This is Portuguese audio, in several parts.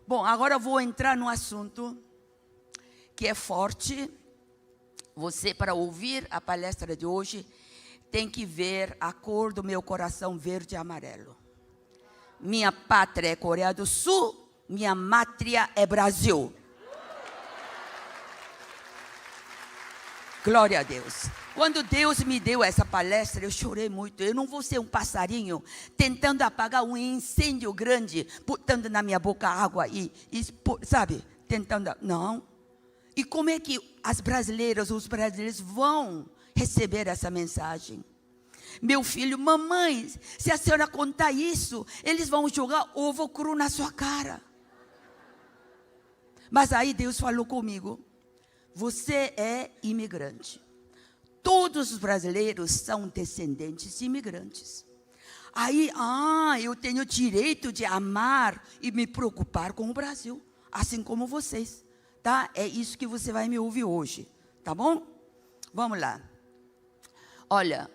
Bom, agora eu vou entrar num assunto que é forte. Você, para ouvir a palestra de hoje, tem que ver a cor do meu coração verde e amarelo. Minha pátria é Coreia do Sul, minha mátria é Brasil. Glória a Deus. Quando Deus me deu essa palestra, eu chorei muito. Eu não vou ser um passarinho tentando apagar um incêndio grande, botando na minha boca água e sabe, tentando, não. E como é que os brasileiros vão receber essa mensagem? Meu filho, mamãe, se a senhora contar isso, eles vão jogar ovo cru na sua cara. Mas aí Deus falou comigo, você é imigrante. Todos os brasileiros são descendentes de imigrantes. Aí, eu tenho direito de amar e me preocupar com o Brasil, assim como vocês. Tá? É isso que você vai me ouvir hoje, tá bom? Vamos lá. Olha,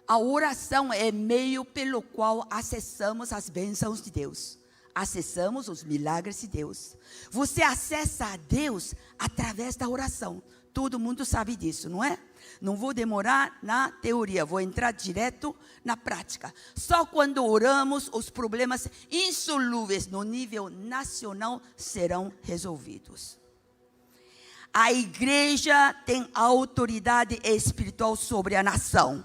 a oração é meio pelo qual acessamos as bênçãos de Deus. Acessamos os milagres de Deus. Você acessa a Deus através da oração. Todo mundo sabe disso, não é? Não vou demorar na teoria, vou entrar direto na prática. Só quando oramos, os problemas insolúveis no nível nacional serão resolvidos. A igreja tem autoridade espiritual sobre a nação.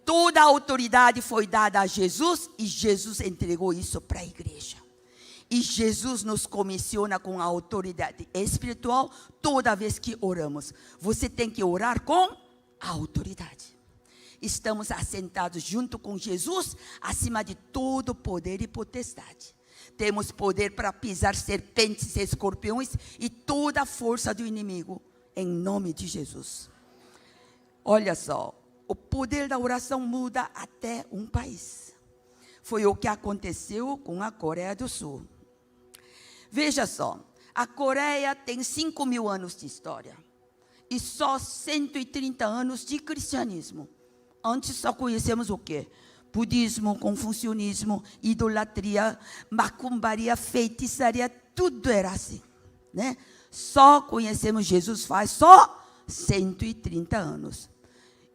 Toda a autoridade foi dada a Jesus e Jesus entregou isso para a igreja. E Jesus nos comissiona com a autoridade espiritual toda vez que oramos. Você tem que orar com a autoridade. Estamos assentados junto com Jesus acima de todo poder e potestade. Temos poder para pisar serpentes e escorpiões e toda a força do inimigo, em nome de Jesus. Olha só, o poder da oração muda até um país. Foi o que aconteceu com a Coreia do Sul. Veja só, a Coreia tem 5.000 anos de história e só 130 anos de cristianismo. Antes só conhecemos o quê? Budismo, confucionismo, idolatria, macumbaria, feitiçaria, tudo era assim, né? Só conhecemos Jesus faz só 130 anos.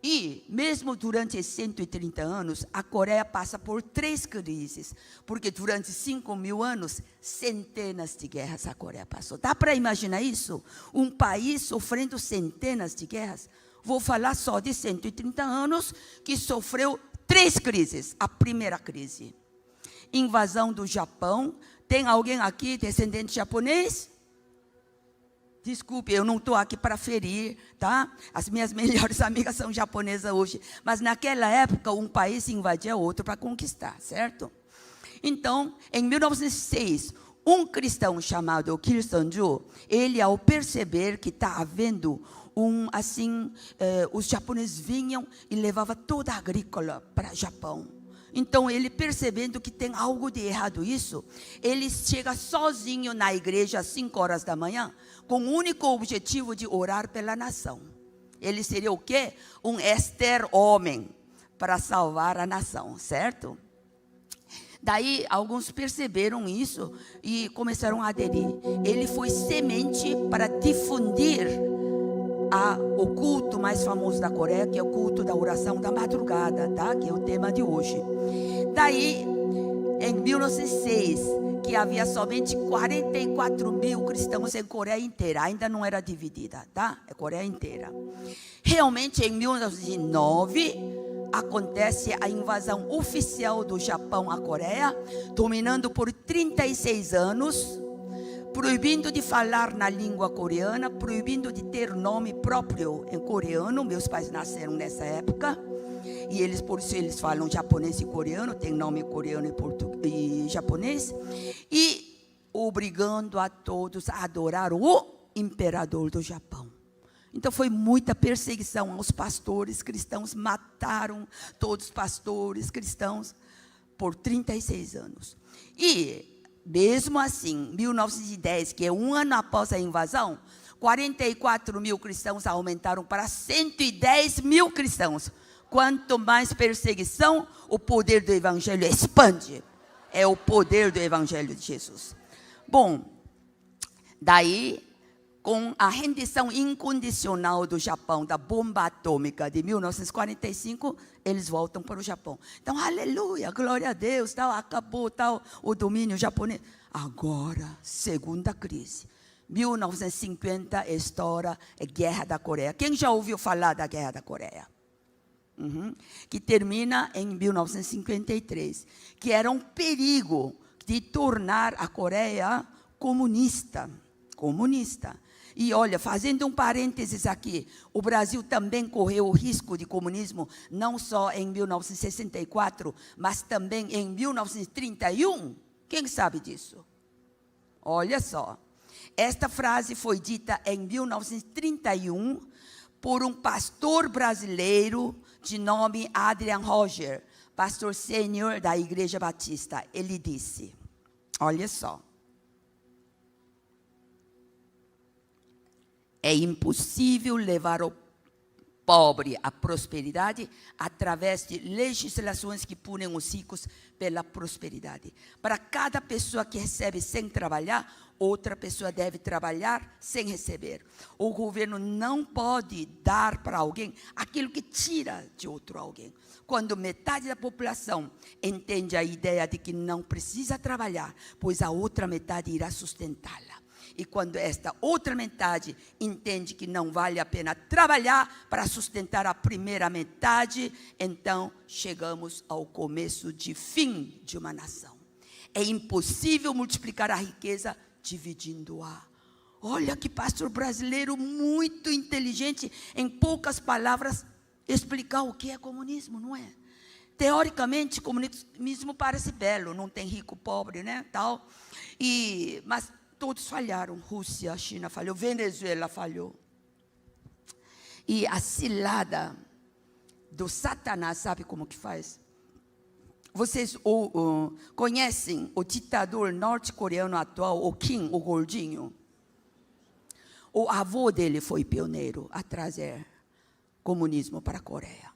E mesmo durante esses 130 anos, a Coreia passa por 3 crises, porque durante 5.000 anos, centenas de guerras a Coreia passou. Dá para imaginar isso? Um país sofrendo centenas de guerras? Vou falar só de 130 anos que sofreu 3 crises. A primeira crise, invasão do Japão. Tem alguém aqui descendente japonês? Desculpe, eu não estou aqui para ferir, tá? As minhas melhores amigas são japonesas hoje. Mas naquela época, um país invadia outro para conquistar, certo? Então, em 1906, um cristão chamado Kim Seon-ju, ele ao perceber que está havendo os japoneses vinham e levavam toda a agrícola para o Japão. Então, ele percebendo que tem algo de errado isso, ele chega sozinho na igreja às 5 horas da manhã, com o único objetivo de orar pela nação. Ele seria o quê? Um Esther homem, para salvar a nação, certo? Daí, alguns perceberam isso e começaram a aderir. Ele foi semente para difundir o culto mais famoso da Coreia, que é o culto da oração da madrugada, tá? Que é o tema de hoje. Daí, em 1906, que havia somente 44.000 cristãos em Coreia inteira, ainda não era dividida, tá? É Coreia inteira. Realmente, em 1909, acontece a invasão oficial do Japão à Coreia, dominando por 36 anos, proibindo de falar na língua coreana, proibindo de ter nome próprio em coreano. Meus pais nasceram nessa época, e por isso eles falam japonês e coreano, tem nome coreano e japonês, e obrigando a todos a adorar o imperador do Japão. Então foi muita perseguição aos pastores cristãos, mataram todos os pastores cristãos por 36 anos. E mesmo assim, 1910, que é um ano após a invasão, 44.000 cristãos aumentaram para 110.000 cristãos. Quanto mais perseguição, o poder do evangelho expande. É o poder do evangelho de Jesus. Bom, daí, com a rendição incondicional do Japão, da bomba atômica de 1945, eles voltam para o Japão. Então, aleluia, glória a Deus, tal, acabou tal, o domínio japonês. Agora, segunda crise. 1950 estoura a Guerra da Coreia. Quem já ouviu falar da Guerra da Coreia? Que termina em 1953, que era um perigo de tornar a Coreia comunista. E olha, fazendo um parênteses aqui, o Brasil também correu o risco de comunismo, não só em 1964, mas também em 1931. Quem sabe disso? Olha só, esta frase foi dita em 1931 por um pastor brasileiro de nome Adrian Roger, pastor sênior da Igreja Batista. Ele disse, olha só, é impossível levar o pobre à prosperidade através de legislações que punem os ricos pela prosperidade. Para cada pessoa que recebe sem trabalhar, outra pessoa deve trabalhar sem receber. O governo não pode dar para alguém aquilo que tira de outro alguém. Quando metade da população entende a ideia de que não precisa trabalhar, pois a outra metade irá sustentá-la. E quando esta outra metade entende que não vale a pena trabalhar para sustentar a primeira metade, então chegamos ao começo de fim de uma nação. É impossível multiplicar a riqueza dividindo-a. Olha que pastor brasileiro muito inteligente, em poucas palavras, explicar o que é comunismo, não é? Teoricamente, comunismo parece belo, não tem rico, pobre, né, tal. Mas todos falharam. Rússia, China falhou, Venezuela falhou. E a cilada do Satanás, sabe como que faz? Vocês conhecem o ditador norte-coreano atual, o Kim, o gordinho? O avô dele foi pioneiro a trazer comunismo para a Coreia.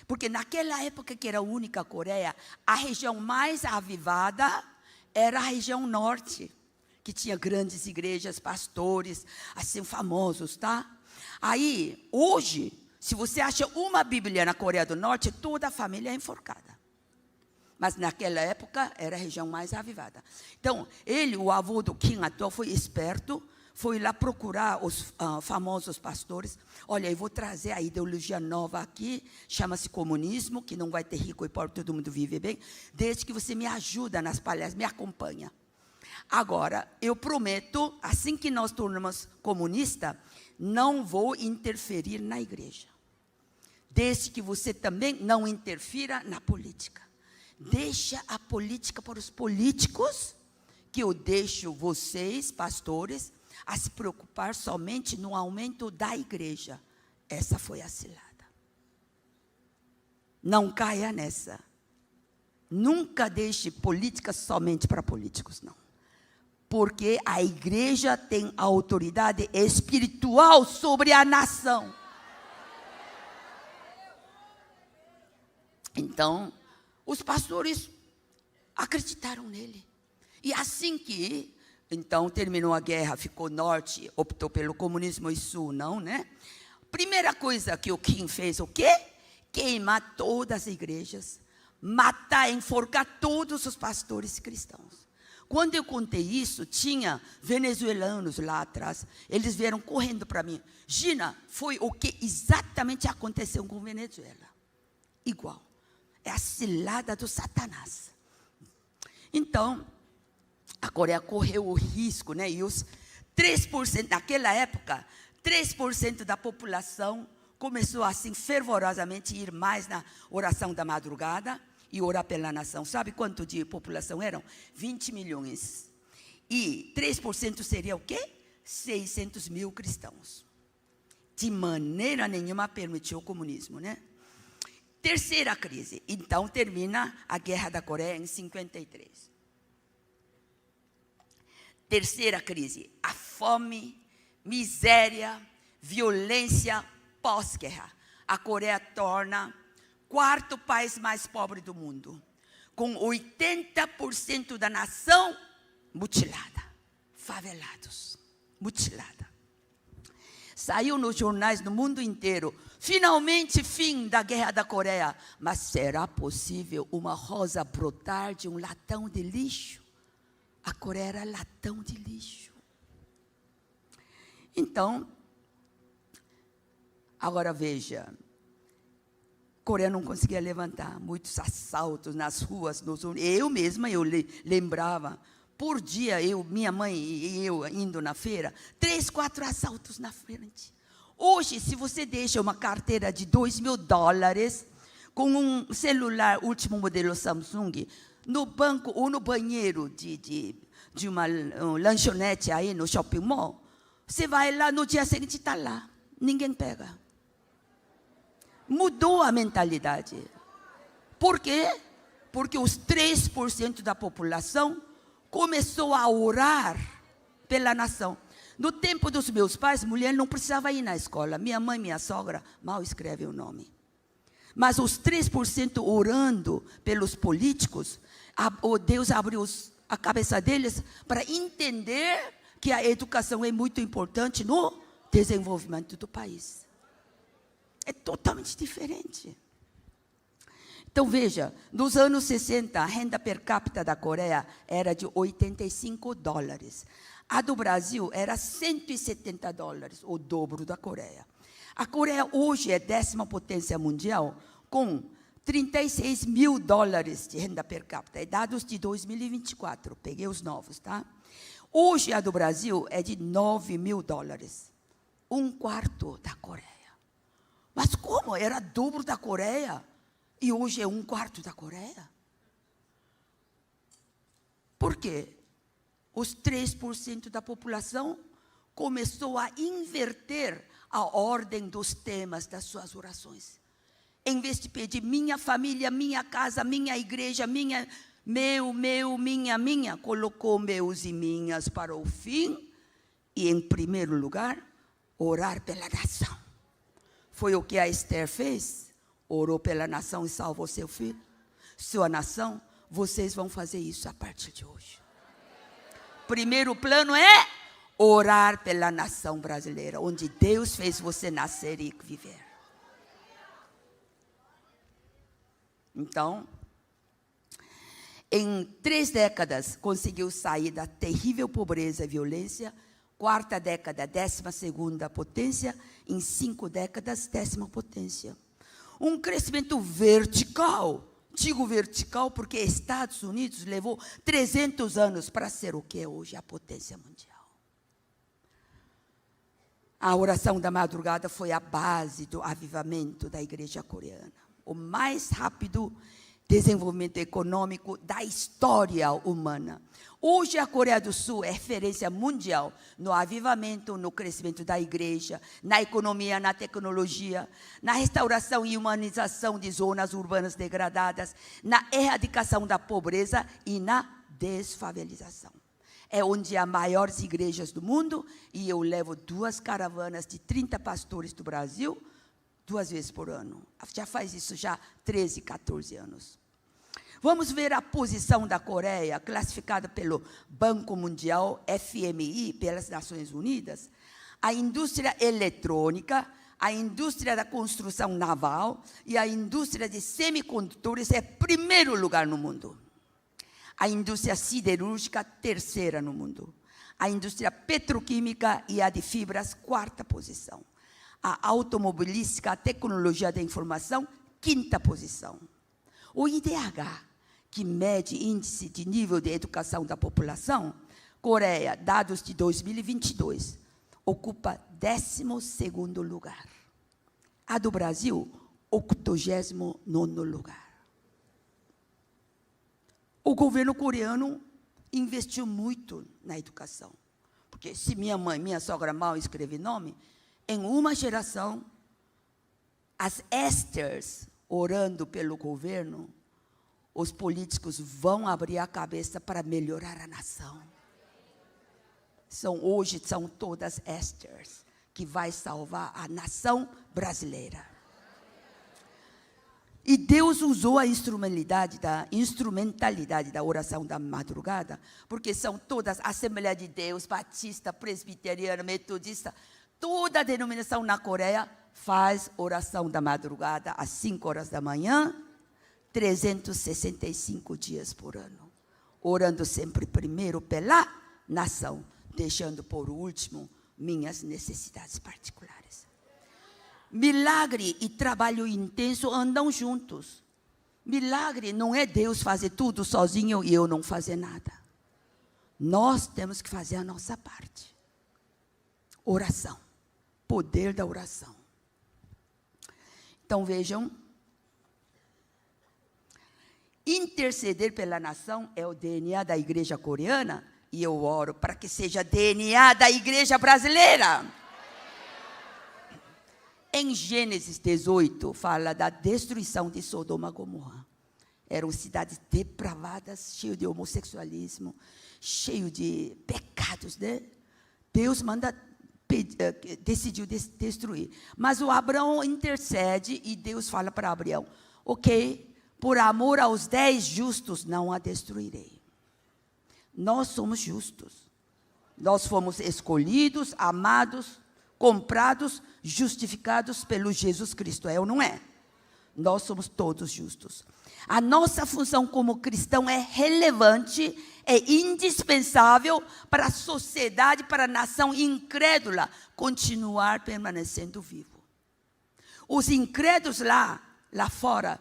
Porque naquela época que era a única Coreia, a região mais avivada era a região norte, que tinha grandes igrejas, pastores, assim, famosos, tá? Aí, hoje, se você acha uma Bíblia na Coreia do Norte, toda a família é enforcada. Mas naquela época, era a região mais avivada. Então, ele, o avô do Kim atual, foi esperto, foi lá procurar os famosos pastores. Olha, eu vou trazer a ideologia nova aqui, chama-se comunismo, que não vai ter rico e pobre, todo mundo vive bem, desde que você me ajuda nas palestras, me acompanha. Agora, eu prometo, assim que nós tornamos comunista, não vou interferir na igreja. Desde que você também não interfira na política. Deixa a política para os políticos, que eu deixo vocês, pastores, a se preocupar somente no aumento da igreja. Essa foi a cilada. Não caia nessa. Nunca deixe política somente para políticos, não. Porque a igreja tem autoridade espiritual sobre a nação. Então, os pastores acreditaram nele. E assim que, então, terminou a guerra, ficou norte, optou pelo comunismo e sul, não, né? Primeira coisa que o Kim fez, o quê? Queimar todas as igrejas, matar, enforcar todos os pastores cristãos. Quando eu contei isso, tinha venezuelanos lá atrás, eles vieram correndo para mim. Gina, foi o que exatamente aconteceu com Venezuela. Igual. É a cilada do Satanás. Então, a Coreia correu o risco, né? E os 3%, naquela época, 3% da população começou assim fervorosamente a ir mais na oração da madrugada e orar pela nação. Sabe quanto de população eram? 20 milhões. E 3% seria o quê? 600 mil cristãos. De maneira nenhuma permitiu o comunismo, né? Terceira crise. Então, termina a Guerra da Coreia em 53. Terceira crise. A fome, miséria, violência pós-guerra. A Coreia torna quarto país mais pobre do mundo, com 80% da nação mutilada. favelados, mutilada. Saiu nos jornais no mundo inteiro. Finalmente, fim da Guerra da Coreia. Mas será possível uma rosa brotar de um latão de lixo? A Coreia era latão de lixo. Então, agora veja. A Coreia não conseguia levantar. Muitos assaltos nas ruas. Eu mesma, lembrava. Por dia, minha mãe e eu indo na feira, 3, 4 assaltos na frente. Hoje, se você deixa uma carteira de $2.000 com um celular último modelo Samsung no banco ou no banheiro de uma lanchonete aí no shopping mall, você vai lá, no dia seguinte está lá, ninguém pega. Mudou a mentalidade. Por quê? Porque os 3% da população começou a orar pela nação. No tempo dos meus pais, mulher não precisava ir na escola. Minha mãe e minha sogra mal escrevem o nome. Mas os 3% orando pelos políticos, Deus abriu a cabeça deles para entender que a educação é muito importante no desenvolvimento do país. É totalmente diferente. Então, veja, nos anos 60, a renda per capita da Coreia era de $85. A do Brasil era $170, o dobro da Coreia. A Coreia hoje é 10ª potência mundial, com $36 mil de renda per capita. É dados de 2024, peguei os novos, tá? Hoje a do Brasil é de $9 mil, 1/4 da Coreia. Mas como? Era dobro da Coreia? E hoje é 1/4 da Coreia? Por quê? Os 3% da população começou a inverter a ordem dos temas das suas orações. Em vez de pedir minha família, minha casa, minha igreja, minha, minha, colocou meus e minhas para o fim. E, em primeiro lugar, orar pela nação. Foi o que a Esther fez. Orou pela nação e salvou seu filho. Sua nação, vocês vão fazer isso a partir de hoje. Primeiro plano é orar pela nação brasileira, onde Deus fez você nascer e viver. Então, em 3 décadas, conseguiu sair da terrível pobreza e violência. 4ª década, 12ª potência. Em 5 décadas, 10ª potência. Um crescimento vertical. Digo vertical porque Estados Unidos levou 300 anos para ser o que é hoje a potência mundial. A oração da madrugada foi a base do avivamento da igreja coreana. O mais rápido desenvolvimento econômico da história humana. Hoje a Coreia do Sul é referência mundial no avivamento, no crescimento da igreja, na economia, na tecnologia, na restauração e humanização de zonas urbanas degradadas, na erradicação da pobreza e na desfavelização. É onde há maiores igrejas do mundo, e eu levo 2 caravanas de 30 pastores do Brasil 2 vezes por ano. Já faz isso já 13, 14 anos. Vamos ver a posição da Coreia, classificada pelo Banco Mundial, FMI, pelas Nações Unidas. A indústria eletrônica, a indústria da construção naval e a indústria de semicondutores é primeiro lugar no mundo. A indústria siderúrgica, 3ª no mundo. A indústria petroquímica e a de fibras, 4ª posição. A automobilística, a tecnologia da informação, 5ª posição. O IDH, que mede índice de nível de educação da população, Coreia, dados de 2022, ocupa 12º lugar. A do Brasil, 89º lugar. O governo coreano investiu muito na educação. Porque se minha sogra mal escreve nome, em uma geração, as Esthers orando pelo governo, os políticos vão abrir a cabeça para melhorar a nação. Hoje são todas Esthers que vai salvar a nação brasileira. E Deus usou a instrumentalidade da oração da madrugada, porque são todas Assembleia de Deus, Batista, Presbiteriana, Metodista, toda a denominação na Coreia faz oração da madrugada às 5 horas da manhã, 365 dias por ano. Orando sempre primeiro pela nação, deixando por último minhas necessidades particulares. Milagre e trabalho intenso andam juntos. Milagre não é Deus fazer tudo sozinho e eu não fazer nada. Nós temos que fazer a nossa parte. Oração. Poder da oração. Então vejam. Interceder pela nação é o DNA da igreja coreana. E eu oro para que seja DNA da igreja brasileira. Em Gênesis 18, fala da destruição de Sodoma e Gomorra. Eram cidades depravadas, cheias de homossexualismo, cheias de pecados, né? Deus decidiu destruir. Mas o Abraão intercede e Deus fala para Abraão, ok, por amor aos 10 justos, não a destruirei. Nós somos justos. Nós fomos escolhidos, amados, comprados, justificados pelo Jesus Cristo, é ou não é? Nós somos todos justos. A nossa função como cristão é relevante, é indispensável para a sociedade, para a nação incrédula continuar permanecendo vivo. Os incrédulos lá fora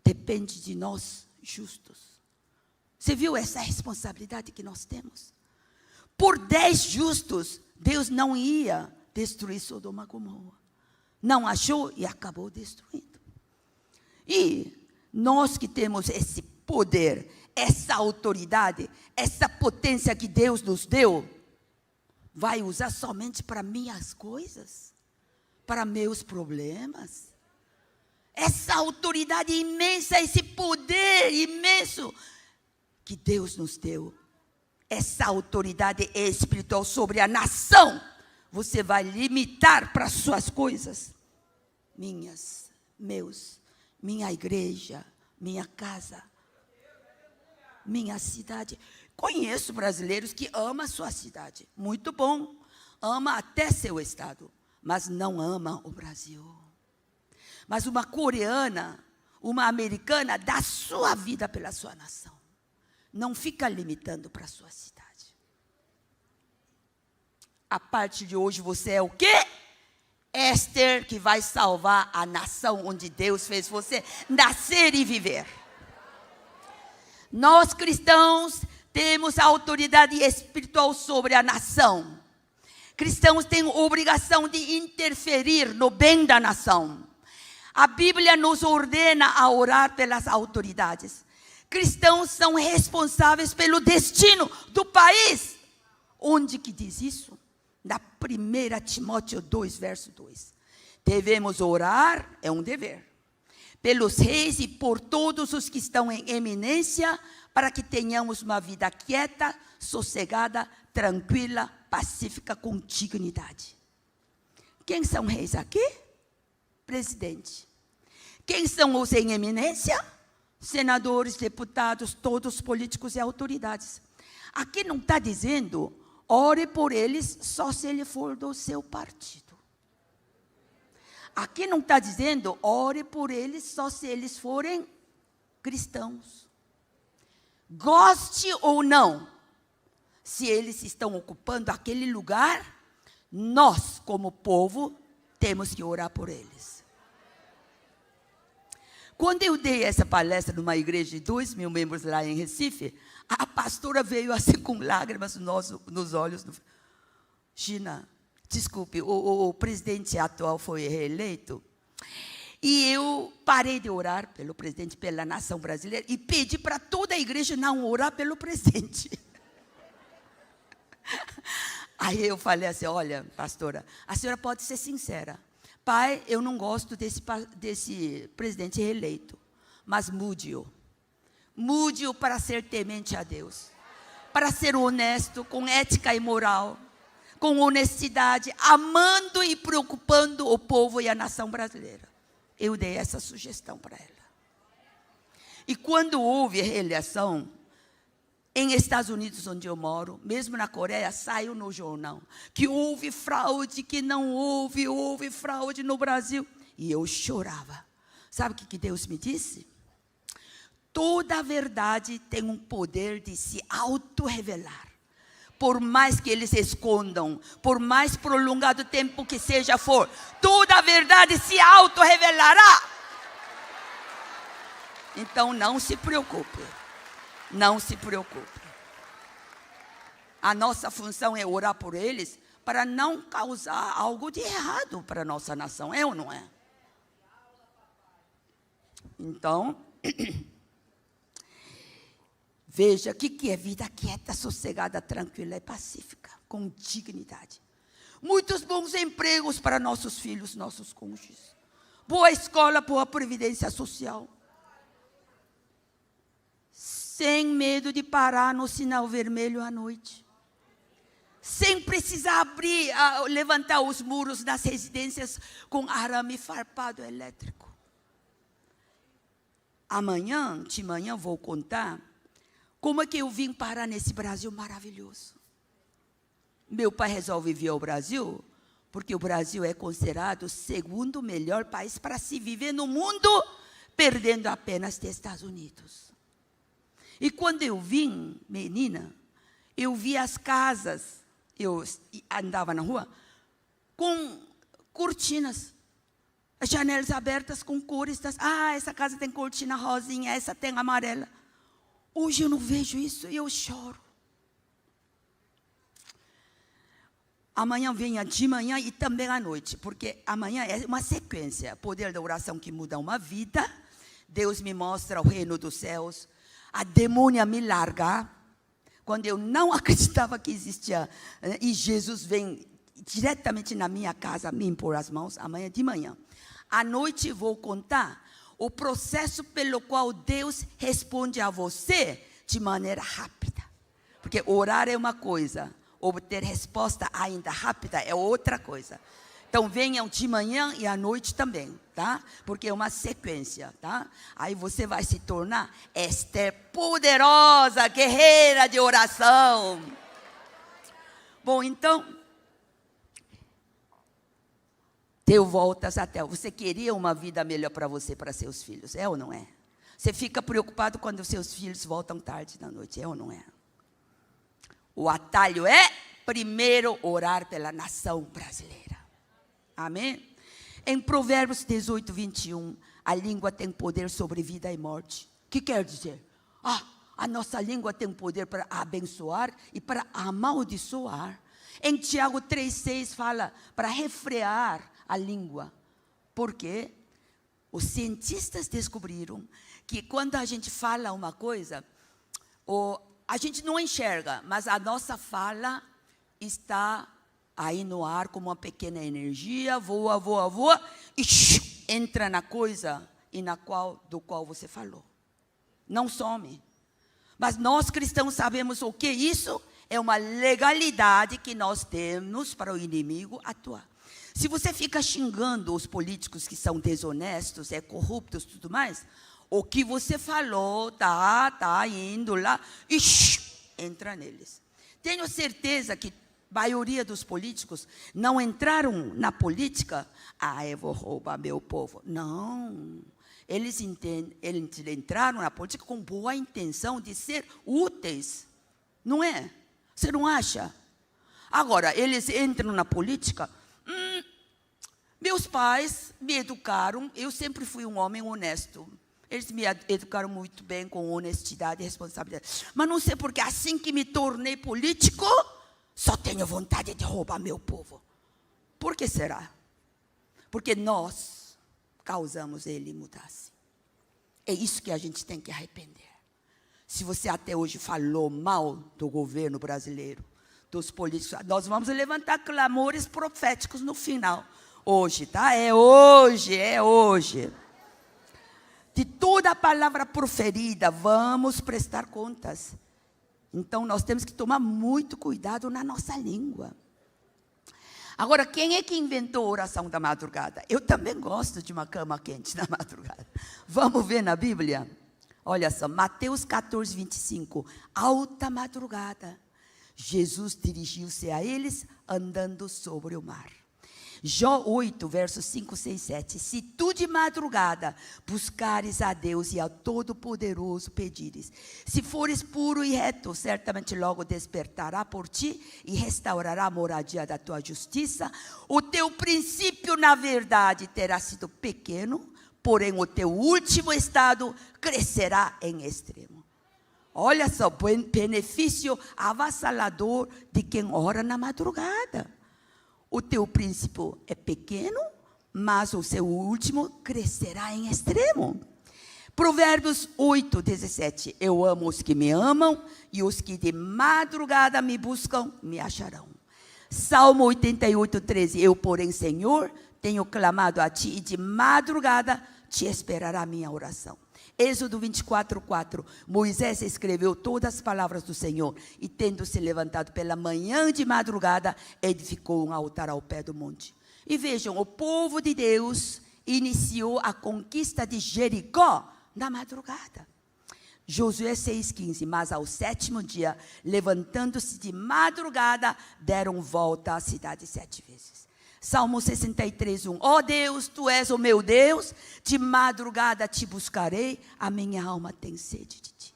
dependem de nós justos. Você viu essa responsabilidade que nós temos? Por 10 justos, Deus não ia destruir Sodoma e Gomorra. Não achou e acabou destruindo. E nós que temos esse poder, essa autoridade, essa potência que Deus nos deu, vai usar somente para minhas coisas? Para meus problemas? Essa autoridade imensa, esse poder imenso que Deus nos deu, essa autoridade espiritual sobre a nação, você vai limitar para suas coisas? Minha igreja, minha casa, minha cidade. Conheço brasileiros que amam a sua cidade. Muito bom. Ama até seu estado. Mas não ama o Brasil. Mas uma coreana, uma americana, dá sua vida pela sua nação. Não fica limitando para a sua cidade. A partir de hoje você é o quê? Esther, que vai salvar a nação onde Deus fez você nascer e viver. Nós cristãos temos a autoridade espiritual sobre a nação. Cristãos têm obrigação de interferir no bem da nação. A Bíblia nos ordena a orar pelas autoridades. Cristãos são responsáveis pelo destino do país. Onde que diz isso? Na 1 Timóteo 2, verso 2. Devemos orar, é um dever, pelos reis e por todos os que estão em eminência, para que tenhamos uma vida quieta, sossegada, tranquila, pacífica, com dignidade. Quem são reis aqui? Presidente. Quem são os em eminência? Senadores, deputados, todos políticos e autoridades. Aqui não está dizendo, ore por eles só se ele for do seu partido. Aqui não está dizendo, ore por eles só se eles forem cristãos. Goste ou não, se eles estão ocupando aquele lugar, nós, como povo, temos que orar por eles. Quando eu dei essa palestra numa igreja de 2.000 membros lá em Recife, a pastora veio assim com lágrimas nos olhos. Gina, desculpe, o presidente atual foi reeleito. E eu parei de orar pelo presidente, pela nação brasileira, e pedi para toda a igreja não orar pelo presidente. Aí eu falei assim, olha, pastora, a senhora pode ser sincera. Pai, eu não gosto desse presidente reeleito, mas mude-o. Mude-o para ser temente a Deus, para ser honesto, com ética e moral, com honestidade, amando e preocupando o povo e a nação brasileira. Eu dei essa sugestão para ela. E quando houve reeleição, em Estados Unidos, onde eu moro, mesmo na Coreia, saiu no jornal que houve fraude, que não houve fraude no Brasil. E eu chorava. Sabe o que Deus me disse? Toda a verdade tem um poder de se auto-revelar. Por mais que eles escondam, por mais prolongado tempo que seja for, toda a verdade se auto-revelará. Então não se preocupe. Não se preocupe. A nossa função é orar por eles para não causar algo de errado para a nossa nação, é ou não é? Então, veja o que é vida quieta, sossegada, tranquila e pacífica, com dignidade. Muitos bons empregos para nossos filhos, nossos cônjuges. Boa escola, boa previdência social. Sem medo de parar no sinal vermelho à noite. Sem precisar levantar os muros das residências com arame farpado elétrico. De manhã vou contar como é que eu vim parar nesse Brasil maravilhoso. Meu pai resolve vir ao Brasil, porque o Brasil é considerado o segundo melhor país para se viver no mundo, perdendo apenas dos Estados Unidos. E quando eu vim, menina, eu vi as casas, eu andava na rua, com cortinas, as janelas abertas com cores, essa casa tem cortina rosinha, essa tem amarela. Hoje eu não vejo isso e eu choro. Amanhã venha de manhã e também à noite, porque amanhã é uma sequência, poder da oração que muda uma vida, Deus me mostra o reino dos céus, a demônia me larga, quando eu não acreditava que existia, e Jesus vem diretamente na minha casa me impor as mãos, amanhã de manhã. À noite vou contar o processo pelo qual Deus responde a você de maneira rápida. Porque orar é uma coisa, obter resposta ainda rápida é outra coisa. Então venham de manhã e à noite também, tá? Porque é uma sequência, tá? Aí você vai se tornar Esther poderosa, guerreira de oração. Bom, então, deu voltas até. Você queria uma vida melhor para você e para seus filhos, é ou não é? Você fica preocupado quando os seus filhos voltam tarde da noite, é ou não é? O atalho é, primeiro, orar pela nação brasileira. Amém? Em Provérbios 18, 21, a língua tem poder sobre vida e morte. O que quer dizer? A nossa língua tem poder para abençoar e para amaldiçoar. Em Tiago 3,6 fala para refrear a língua. Por quê? Os cientistas descobriram que quando a gente fala uma coisa, a gente não enxerga, mas a nossa fala está aí no ar como uma pequena energia, voa, e entra na coisa do qual você falou. Não some. Mas nós cristãos sabemos o que isso é uma legalidade que nós temos para o inimigo atuar. Se você fica xingando os políticos que são desonestos, corruptos e tudo mais, o que você falou tá indo lá e entra neles. Tenho certeza que a maioria dos políticos não entraram na política, eu vou roubar meu povo. Não, eles entraram na política com boa intenção de ser úteis, não é? Você não acha? Agora, eles entram na política, meus pais me educaram, eu sempre fui um homem honesto. Eles me educaram muito bem com honestidade e responsabilidade. Mas não sei porque assim que me tornei político, só tenho vontade de roubar meu povo. Por que será? Porque nós causamos ele mudar-se. É isso que a gente tem que arrepender. Se você até hoje falou mal do governo brasileiro, dos políticos, nós vamos levantar clamores proféticos no final. Hoje, tá? É hoje. De toda a palavra proferida, vamos prestar contas. Então, nós temos que tomar muito cuidado na nossa língua. Agora, quem é que inventou a oração da madrugada? Eu também gosto de uma cama quente na madrugada. Vamos ver na Bíblia? Olha só, Mateus 14, 25. Alta madrugada, Jesus dirigiu-se a eles andando sobre o mar. Jó 8, versos 5, 6, 7. Se tu de madrugada buscares a Deus e ao Todo-Poderoso pedires, se fores puro e reto, certamente logo despertará por ti e restaurará a moradia da tua justiça. O teu princípio, na verdade, terá sido pequeno, porém o teu último estado crescerá em extremo. Olha só, o benefício avassalador de quem ora na madrugada. O teu princípio é pequeno, mas o seu último crescerá em extremo. Provérbios 8, 17. Eu amo os que me amam, e os que de madrugada me buscam, me acharão. Salmo 88, 13. Eu, porém, Senhor, tenho clamado a ti, e de madrugada te esperará a minha oração. Êxodo 24, 4. Moisés escreveu todas as palavras do Senhor, e tendo se levantado pela manhã de madrugada, edificou um altar ao pé do monte. E vejam, o povo de Deus iniciou a conquista de Jericó na madrugada. Josué 6,15. Mas ao sétimo dia, levantando-se de madrugada, deram volta à cidade 7 vezes. Salmo 63, 1. Ó Deus, tu és o meu Deus, de madrugada te buscarei, a minha alma tem sede de ti.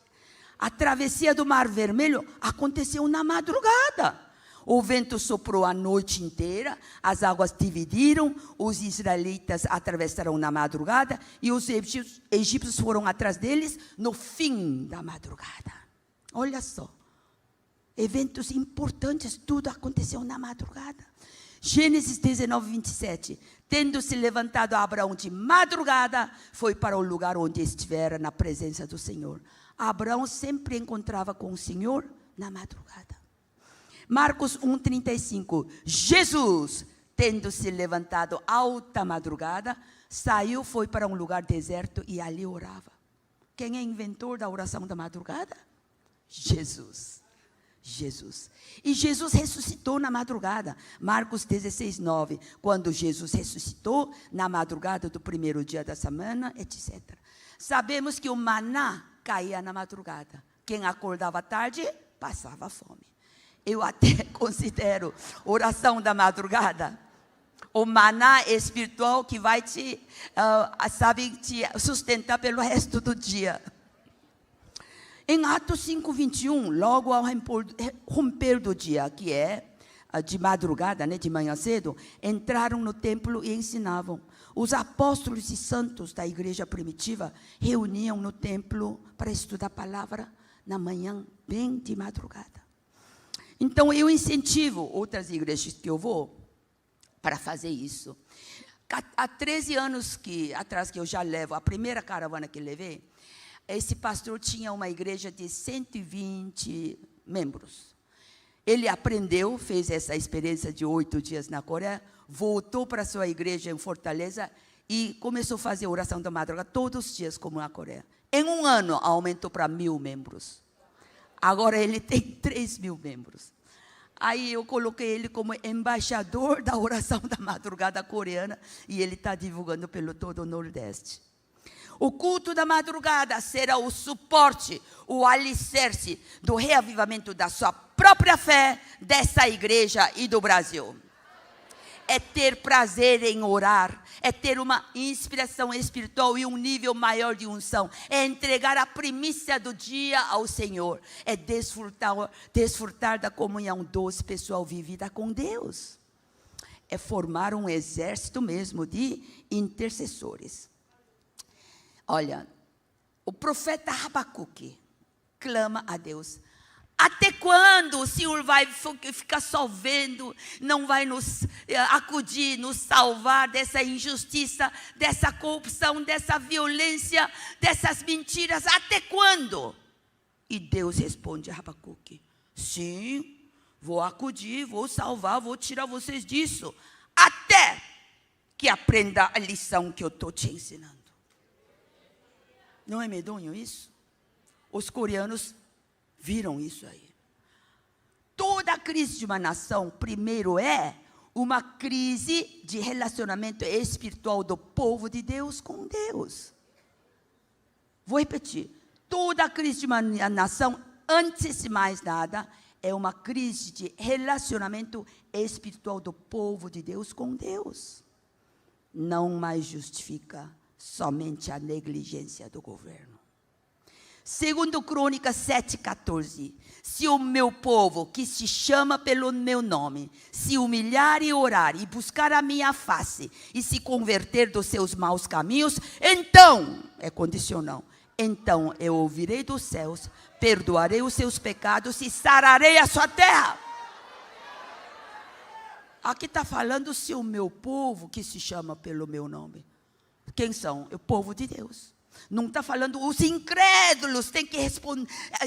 A travessia do Mar Vermelho aconteceu na madrugada. O vento soprou a noite inteira, as águas dividiram, os israelitas atravessaram na madrugada, e os egípcios foram atrás deles no fim da madrugada. Olha só, eventos importantes, tudo aconteceu na madrugada. Gênesis 19, 27. Tendo se levantado Abraão de madrugada, foi para o lugar onde estivera na presença do Senhor. Abraão sempre encontrava com o Senhor na madrugada. Marcos 1, 35. Jesus, tendo se levantado alta madrugada, saiu, foi para um lugar deserto e ali orava. Quem é inventor da oração da madrugada? Jesus. E Jesus ressuscitou na madrugada. Marcos 16, 9. Quando Jesus ressuscitou na madrugada do primeiro dia da semana, etc. Sabemos que o maná caía na madrugada. Quem acordava tarde, passava fome. Eu até considero oração da madrugada o maná espiritual que vai te sustentar pelo resto do dia. Em Atos 5, 21, logo ao romper do dia, que é de madrugada, de manhã cedo, entraram no templo e ensinavam. Os apóstolos e santos da igreja primitiva reuniam no templo para estudar a palavra na manhã, bem de madrugada. Então eu incentivo outras igrejas que eu vou para fazer isso. Há 13 anos atrás que eu já levo, a primeira caravana que levei, esse pastor tinha uma igreja de 120 membros. Ele aprendeu, fez essa experiência de 8 dias na Coreia, voltou para sua igreja em Fortaleza e começou a fazer oração da madrugada todos os dias, como na Coreia. Em um ano, aumentou para 1.000 membros. Agora ele tem 3.000 membros. Aí eu coloquei ele como embaixador da oração da madrugada coreana e ele está divulgando pelo todo o Nordeste. O culto da madrugada será o suporte, o alicerce do reavivamento da sua própria fé, dessa igreja e do Brasil. É ter prazer em orar, é ter uma inspiração espiritual e um nível maior de unção, é entregar a primícia do dia ao Senhor, é desfrutar da comunhão doce pessoal vivida com Deus, é formar um exército mesmo de intercessores. Olha, o profeta Habacuque clama a Deus. Até quando o Senhor vai ficar só vendo, não vai nos acudir, nos salvar dessa injustiça, dessa corrupção, dessa violência, dessas mentiras? Até quando? E Deus responde a Habacuque: sim, vou acudir, vou salvar, vou tirar vocês disso, até que aprenda a lição que eu estou te ensinando. Não é medonho isso? Os coreanos viram isso aí. Toda crise de uma nação, primeiro, é uma crise de relacionamento espiritual do povo de Deus com Deus. Vou repetir. Toda crise de uma nação, antes de mais nada, é uma crise de relacionamento espiritual do povo de Deus com Deus. Não mais justifica somente a negligência do governo. Segundo Crônicas 7,14, se o meu povo, que se chama pelo meu nome, se humilhar e orar, e buscar a minha face, e se converter dos seus maus caminhos, então, é condicional, então eu ouvirei dos céus, perdoarei os seus pecados e sararei a sua terra. Aqui está falando se o meu povo, que se chama pelo meu nome. Quem são? É o povo de Deus. Não está falando os incrédulos têm que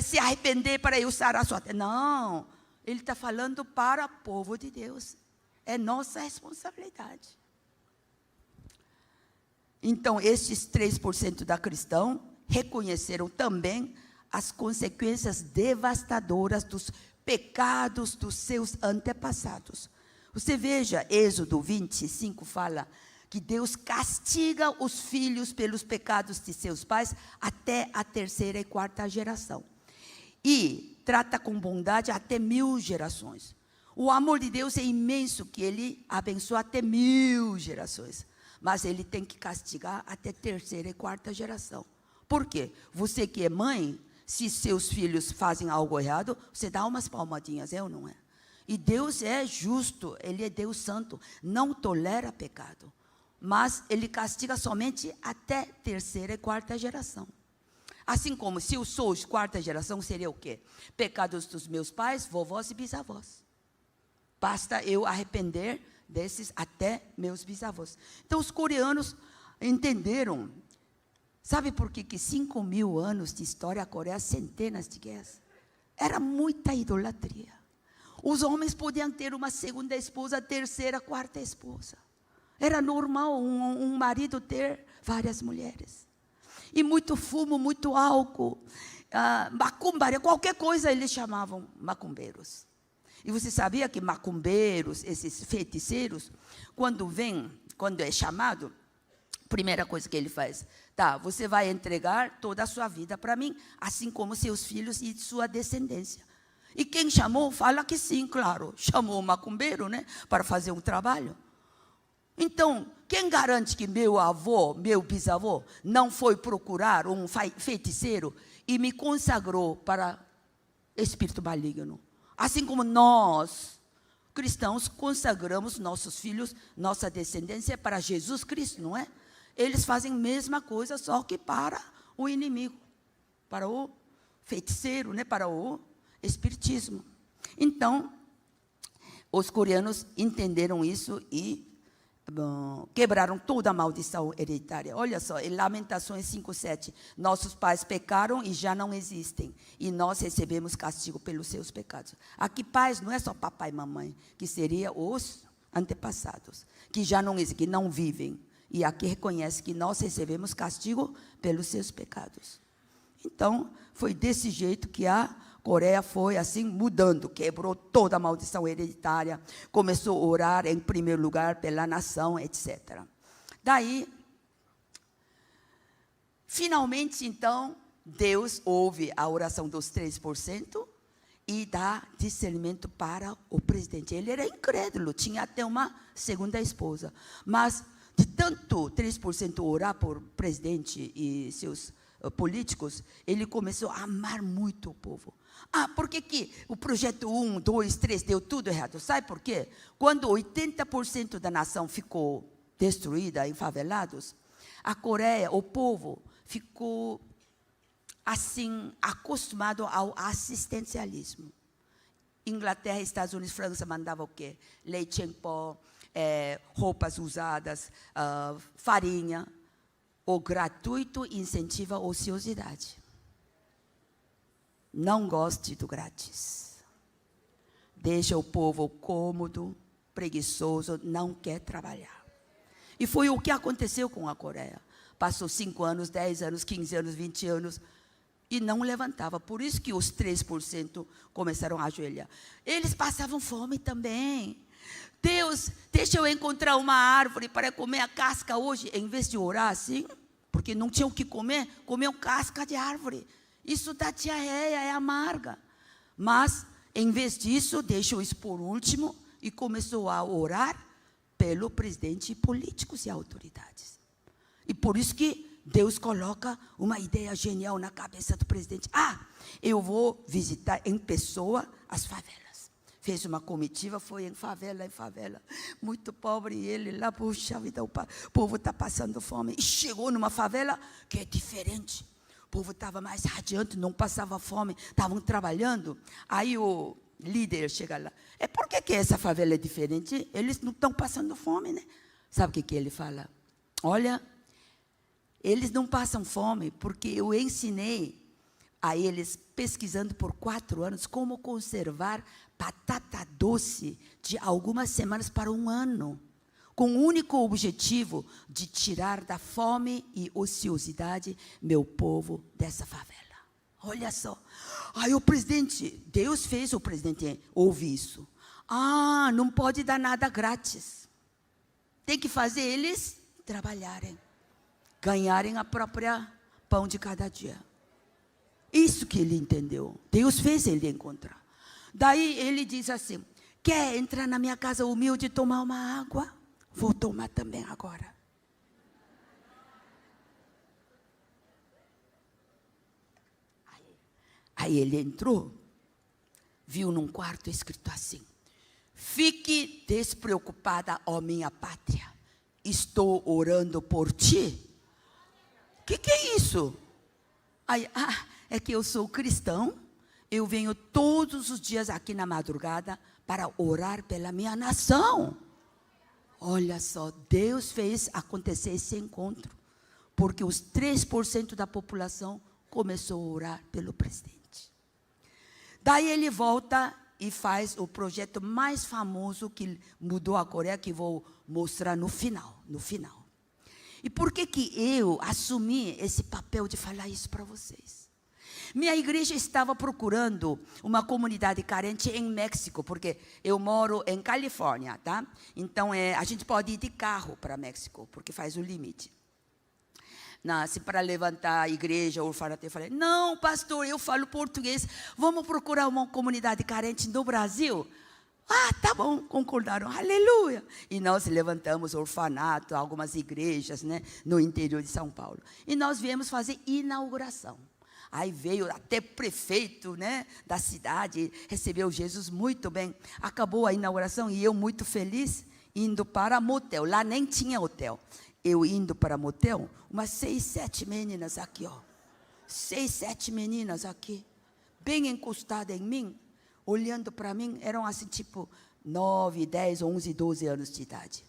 se arrepender para eu sarar a sua terra. Não, ele está falando para o povo de Deus. É nossa responsabilidade. Então, estes 3% da cristão reconheceram também as consequências devastadoras dos pecados dos seus antepassados. Você veja, Êxodo 25 fala que Deus castiga os filhos pelos pecados de seus pais até a 3ª e 4ª geração. E trata com bondade até 1000 gerações. O amor de Deus é imenso, que Ele abençoa até 1000 gerações. Mas Ele tem que castigar até 3ª e 4ª geração. Por quê? Você que é mãe, se seus filhos fazem algo errado, você dá umas palmadinhas, é ou não é? E Deus é justo, Ele é Deus santo, não tolera pecado. Mas Ele castiga somente até 3ª e 4ª geração. Assim como se eu sou de 4ª geração, seria o quê? Pecados dos meus pais, vovós e bisavós. Basta eu arrepender desses até meus bisavós. Então os coreanos entenderam. Sabe por que 5.000 anos de história a Coreia, centenas de guerras? Era muita idolatria. Os homens podiam ter uma segunda esposa, 3ª, 4ª esposa. Era normal um marido ter várias mulheres. E muito fumo, muito álcool, macumbaria, qualquer coisa eles chamavam macumbeiros. E você sabia que macumbeiros, esses feiticeiros, quando é chamado, primeira coisa que ele faz, tá, você vai entregar toda a sua vida para mim, assim como seus filhos e sua descendência. E quem chamou, fala que sim, claro, chamou o macumbeiro, né, para fazer um trabalho. Então, quem garante que meu avô, meu bisavô, não foi procurar um feiticeiro e me consagrou para espírito maligno? Assim como nós, cristãos, consagramos nossos filhos, nossa descendência para Jesus Cristo, não é? Eles fazem a mesma coisa, só que para o inimigo, para o feiticeiro, né? Para o espiritismo. Então, os coreanos entenderam isso e quebraram toda a maldição hereditária. Olha só, em Lamentações 5:7, nossos pais pecaram e já não existem, e nós recebemos castigo pelos seus pecados. Aqui pais não é só papai e mamãe, que seria os antepassados, que já não existem, que não vivem. E aqui reconhece que nós recebemos castigo pelos seus pecados. Então, foi desse jeito que a Coreia foi assim mudando, quebrou toda a maldição hereditária, começou a orar em primeiro lugar pela nação, etc. Daí, finalmente, então, Deus ouve a oração dos 3% e dá discernimento para o presidente. Ele era incrédulo, tinha até uma segunda esposa, mas de tanto 3% orar por presidente e seus políticos, ele começou a amar muito o povo. Por que o projeto 1, 2, 3 deu tudo errado? Sabe por quê? Quando 80% da nação ficou destruída em favelados, a Coreia, o povo, ficou assim, acostumado ao assistencialismo. Inglaterra, Estados Unidos, França mandavam o quê? Leite em pó, roupas usadas, farinha. O gratuito incentiva a ociosidade. Não goste do grátis. Deixa o povo cômodo, preguiçoso, não quer trabalhar. E foi o que aconteceu com a Coreia. Passou 5 anos, 10 anos, 15 anos, 20 anos, e não levantava. Por isso que os 3% começaram a ajoelhar. Eles passavam fome também. Deus, deixa eu encontrar uma árvore para comer a casca hoje, em vez de orar assim, porque não tinham o que comer, comiam casca de árvore. Isso dá diarreia, é amarga. Mas, em vez disso, deixou isso por último e começou a orar pelo presidente e políticos e autoridades. E por isso que Deus coloca uma ideia genial na cabeça do presidente. Eu vou visitar em pessoa as favelas. Fez uma comitiva, foi em favela, muito pobre, e ele lá, puxa vida, o povo está passando fome. E chegou numa favela que é diferente. O povo estava mais radiante, não passava fome, estavam trabalhando. Aí o líder chega lá, por que essa favela é diferente? Eles não estão passando fome, né? Sabe o que ele fala? Olha, eles não passam fome porque eu ensinei a eles, pesquisando por 4 anos, como conservar batata doce de algumas semanas para 1 ano, com o único objetivo de tirar da fome e ociosidade meu povo dessa favela. Olha só. Aí o presidente, Deus fez o presidente ouvir isso. Não pode dar nada grátis. Tem que fazer eles trabalharem, ganharem a própria pão de cada dia. Isso que ele entendeu. Deus fez ele encontrar. Daí ele diz assim: quer entrar na minha casa humilde e tomar uma água? Vou tomar também agora. Aí ele entrou, viu num quarto escrito assim: fique despreocupada, ó minha pátria, estou orando por ti. Que é isso? Aí, é que eu sou cristão, eu venho todos os dias aqui na madrugada para orar pela minha nação. Olha só, Deus fez acontecer esse encontro, porque os 3% da população começou a orar pelo presidente. Daí ele volta e faz o projeto mais famoso que mudou a Coreia, que vou mostrar no final. E por que eu assumi esse papel de falar isso para vocês? Minha igreja estava procurando uma comunidade carente em México, porque eu moro em Califórnia, tá? Então, a gente pode ir de carro para México, porque faz o limite. Assim, para levantar a igreja, o orfanato, eu falei: não, pastor, eu falo português, vamos procurar uma comunidade carente no Brasil? Tá bom, concordaram, aleluia. E nós levantamos orfanato, algumas igrejas, né, no interior de São Paulo. E nós viemos fazer inauguração. Aí veio até prefeito, né, da cidade, recebeu Jesus muito bem. Acabou a inauguração e eu muito feliz, indo para motel. Lá nem tinha hotel. Eu indo para motel, umas 6, 7 meninas aqui, 6, 7 meninas aqui, bem encostadas em mim, olhando para mim, eram assim tipo 9, 10, 11, 12 anos de idade.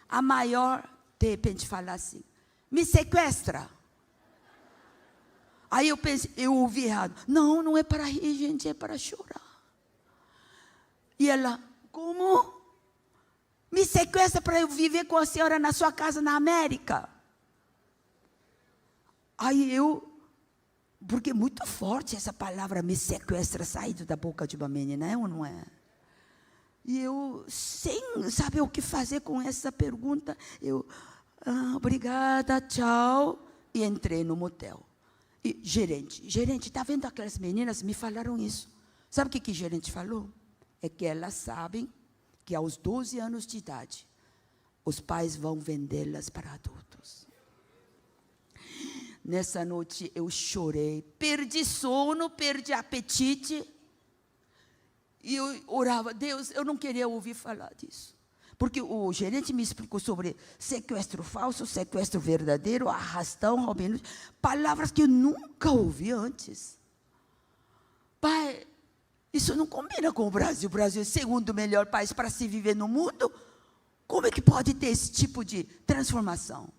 A maior, de repente, fala assim: me sequestra. Aí eu pensei, eu ouvi errado. Não é para rir, gente, é para chorar. E ela: como? Me sequestra para eu viver com a senhora na sua casa na América. Aí porque é muito forte essa palavra me sequestra, saído da boca de uma menina, é ou não é? E eu, sem saber o que fazer com essa pergunta, obrigada, tchau, e entrei no motel. E gerente, está vendo aquelas meninas? Me falaram isso. Sabe o que o gerente falou? É que elas sabem que aos 12 anos de idade, os pais vão vendê-las para adultos. Nessa noite eu chorei, perdi sono, perdi apetite, e eu orava: Deus, eu não queria ouvir falar disso, porque o gerente me explicou sobre sequestro falso, sequestro verdadeiro, arrastão, Robin Hood, palavras que eu nunca ouvi antes. Pai, isso não combina com o Brasil. O Brasil é o segundo melhor país para se viver no mundo. Como é que pode ter esse tipo de transformação?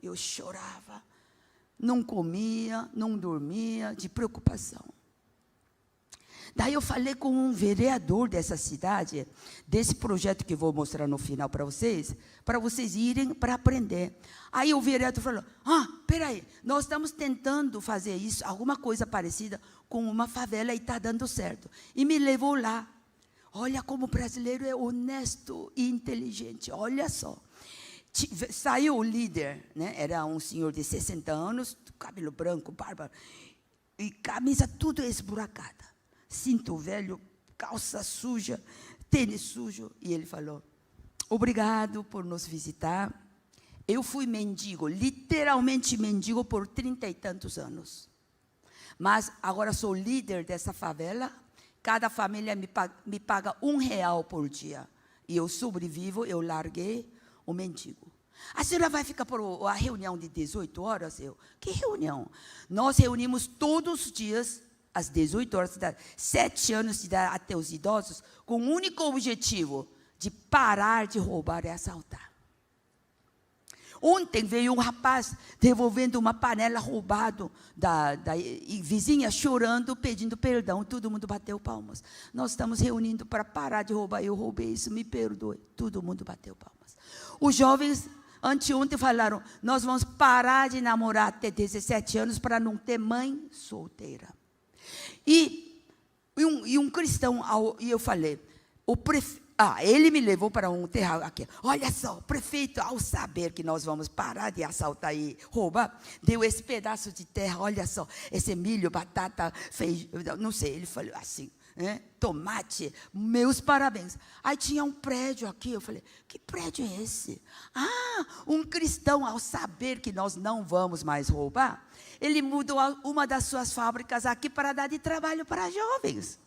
Eu chorava, não comia, não dormia, de preocupação. Daí eu falei com um vereador dessa cidade, desse projeto que eu vou mostrar no final para vocês irem para aprender. Aí o vereador falou: peraí, nós estamos tentando fazer isso, alguma coisa parecida com uma favela, e está dando certo. E me levou lá. Olha como o brasileiro é honesto e inteligente, olha só. Saiu o líder, né? Era um senhor de 60 anos, cabelo branco, barba. e camisa tudo esburacada, cinto velho, calça suja, tênis sujo. E ele falou: obrigado por nos visitar. Eu fui mendigo, literalmente mendigo, por 30 e tantos anos. Mas agora sou líder dessa favela. Cada família me paga R$1 por dia. E eu sobrevivo, eu larguei o mendigo. A senhora vai ficar por a reunião de 18 horas? Que reunião? Nós reunimos todos os dias, às 18 horas, 7 anos de idade até os idosos, com o único objetivo de parar de roubar e assaltar. Ontem veio um rapaz devolvendo uma panela roubada da vizinha, chorando, pedindo perdão. Todo mundo bateu palmas. Nós estamos reunindo para parar de roubar. Eu roubei isso, me perdoe. Todo mundo bateu palmas. Os jovens, anteontem, falaram: nós vamos parar de namorar até 17 anos para não ter mãe solteira. E um cristão, e eu falei, ele me levou para um terral aqui. Olha só, o prefeito, ao saber que nós vamos parar de assaltar e roubar, deu esse pedaço de terra. Olha só, esse milho, batata, feijão, não sei, ele falou assim, tomate, meus parabéns. Aí tinha um prédio aqui, eu falei: que prédio é esse? Um cristão, ao saber que nós não vamos mais roubar, ele mudou uma das suas fábricas aqui para dar de trabalho para jovens.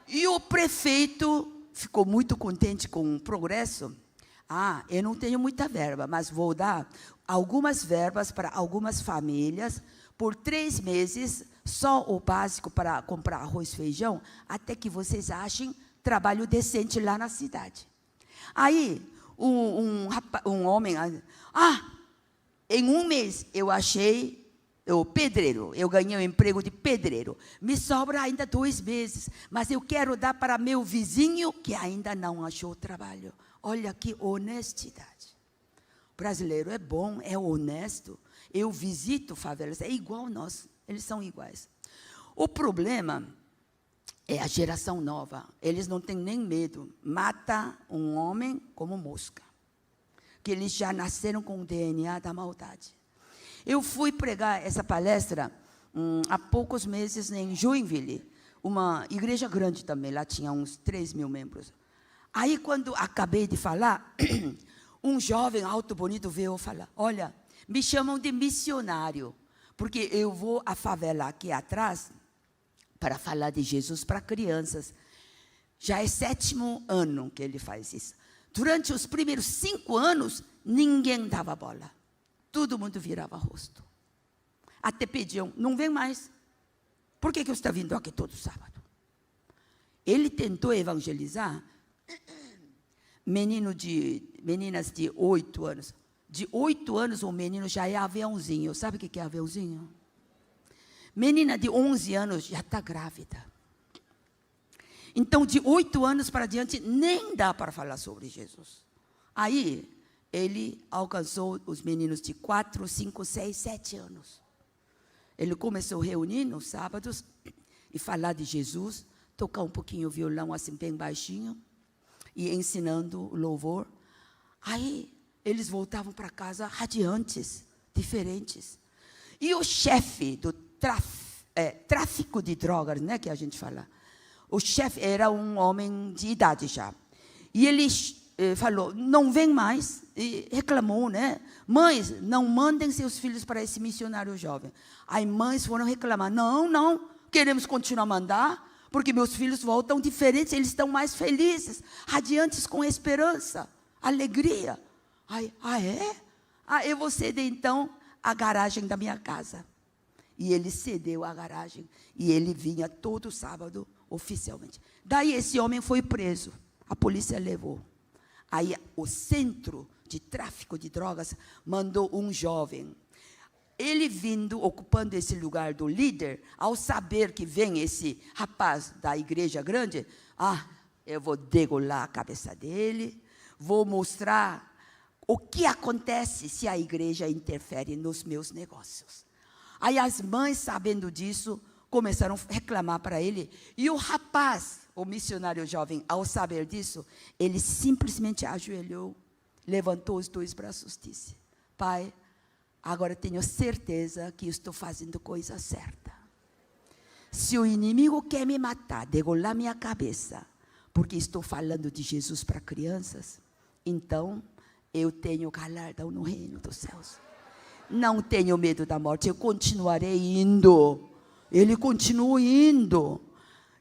E o prefeito ficou muito contente com o progresso. Eu não tenho muita verba, mas vou dar algumas verbas para algumas famílias por 3 meses, só o básico para comprar arroz e feijão, até que vocês achem trabalho decente lá na cidade. Aí, um homem, em 1 mês eu achei o pedreiro, eu ganhei o emprego de pedreiro. Me sobra ainda 2 meses, mas eu quero dar para meu vizinho que ainda não achou trabalho. Olha que honestidade. O brasileiro é bom, é honesto. Eu visito favelas, é igual nós, eles são iguais. O problema é a geração nova. Eles não têm nem medo. Mata um homem como mosca, que eles já nasceram com o DNA da maldade. Eu fui pregar essa palestra há poucos meses em Joinville, uma igreja grande também, lá tinha uns 3.000 membros. Aí, quando acabei de falar, um jovem alto, bonito, veio falar: olha, me chamam de missionário, porque eu vou à favela aqui atrás para falar de Jesus para crianças. Já é 7º ano que ele faz isso. Durante os primeiros 5 anos, ninguém dava bola. Todo mundo virava rosto. Até pediam: não vem mais. Por que você está vindo aqui todo sábado? Ele tentou evangelizar meninas de 8 anos. De 8 anos, o menino já é aviãozinho. Sabe o que é aviãozinho? Menina de 11 anos já está grávida. Então, de 8 anos para diante, nem dá para falar sobre Jesus. Aí, ele alcançou os meninos de 4, 5, 6, 7 anos. Ele começou a reunir nos sábados e falar de Jesus, tocar um pouquinho o violão assim bem baixinho e ensinando o louvor. Aí eles voltavam para casa radiantes, diferentes. E o chefe do tráfico de drogas, né, que a gente fala, o chefe era um homem de idade já. E ele falou: não vem mais, e reclamou, né? Mães, não mandem seus filhos para esse missionário jovem. Aí mães foram reclamar: não, queremos continuar a mandar, porque meus filhos voltam diferentes, eles estão mais felizes, radiantes, com esperança, alegria. Aí, é? Eu vou ceder então a garagem da minha casa. E ele cedeu a garagem, e ele vinha todo sábado, oficialmente. Daí esse homem foi preso, a polícia levou. Aí o centro de tráfico de drogas mandou um jovem. Ele vindo, ocupando esse lugar do líder, ao saber que vem esse rapaz da igreja grande, eu vou degolar a cabeça dele, vou mostrar o que acontece se a igreja interfere nos meus negócios. Aí as mães, sabendo disso, começaram a reclamar para ele. E o rapaz, o missionário jovem, ao saber disso, ele simplesmente ajoelhou, levantou os 2 braços e disse: Pai, agora tenho certeza que estou fazendo coisa certa. Se o inimigo quer me matar, degolar minha cabeça, porque estou falando de Jesus para crianças, então eu tenho galardão no reino dos céus. Não tenho medo da morte, eu continuarei indo. Ele continua indo.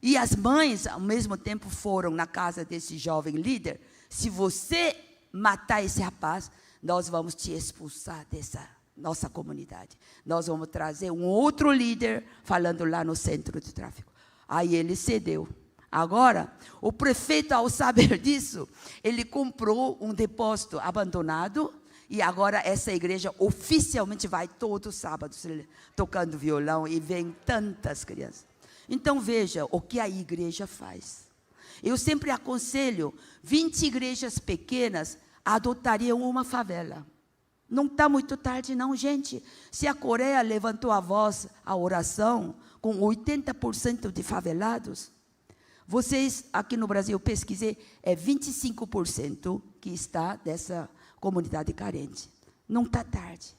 E as mães, ao mesmo tempo, foram na casa desse jovem líder. Se você matar esse rapaz, nós vamos te expulsar dessa nossa comunidade. Nós vamos trazer um outro líder falando lá no centro de tráfico. Aí ele cedeu. Agora, o prefeito, ao saber disso, ele comprou um depósito abandonado e agora essa igreja oficialmente vai todos os sábados tocando violão e vem tantas crianças. Então veja o que a igreja faz. Eu sempre aconselho, 20 igrejas pequenas adotariam uma favela. Não está muito tarde não, gente. Se a Coreia levantou a voz, a oração, com 80% de favelados, vocês, aqui no Brasil, eu pesquisei, é 25% que está dessa comunidade carente. Não está tarde.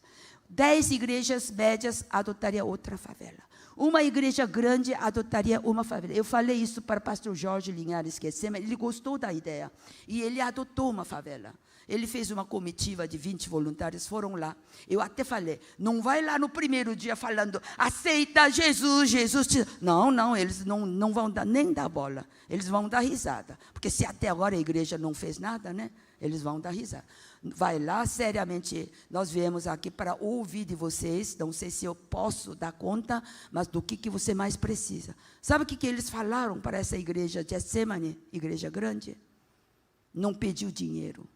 10 igrejas médias adotariam outra favela. Uma igreja grande adotaria uma favela. Eu falei isso para o pastor Jorge Linhares Quecema, ele gostou da ideia. E ele adotou uma favela. Ele fez uma comitiva de 20 voluntários, foram lá. Eu até falei, não vai lá no primeiro dia falando, aceita Jesus, Jesus te... Não, eles não vão nem dar bola. Eles vão dar risada. Porque se até agora a igreja não fez nada, né? Eles vão dar risada. Vai lá, seriamente, nós viemos aqui para ouvir de vocês, não sei se eu posso dar conta, mas do que você mais precisa. Sabe o que eles falaram para essa igreja de Getsemane, igreja grande? Não pediu dinheiro,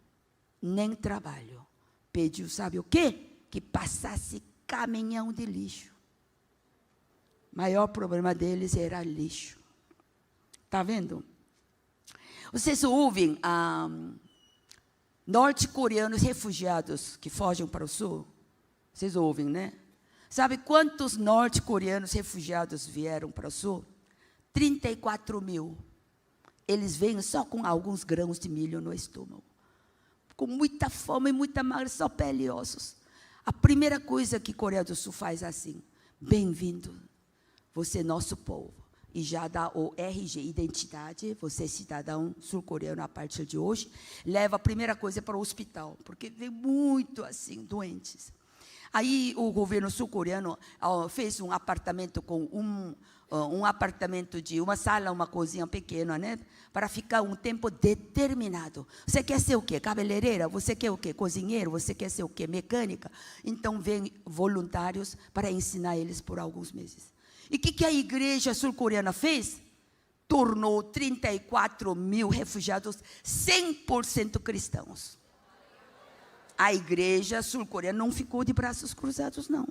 nem trabalho. Pediu, sabe o quê? Que passasse caminhão de lixo. O maior problema deles era lixo. Está vendo? Vocês ouvem norte-coreanos refugiados que fogem para o sul? Vocês ouvem, né? Sabe quantos norte-coreanos refugiados vieram para o sul? 34 mil. Eles vêm só com alguns grãos de milho no estômago. Com muita fome, muita magra, só pele e ossos. A primeira coisa que a Coreia do Sul faz assim, bem-vindo, você é nosso povo. E já dá o RG, identidade, você é cidadão sul-coreano a partir de hoje, leva a primeira coisa para o hospital, porque vem muito assim, doentes. Aí o governo sul-coreano fez um apartamento com um apartamento de uma sala, uma cozinha pequena, né? Para ficar um tempo determinado. Você quer ser o quê? Cabeleireira? Você quer o quê? Cozinheiro? Você quer ser o quê? Mecânica? Então vem voluntários para ensinar eles por alguns meses. E o que a igreja sul-coreana fez? Tornou 34 mil refugiados 100% cristãos. A igreja sul-coreana não ficou de braços cruzados, não.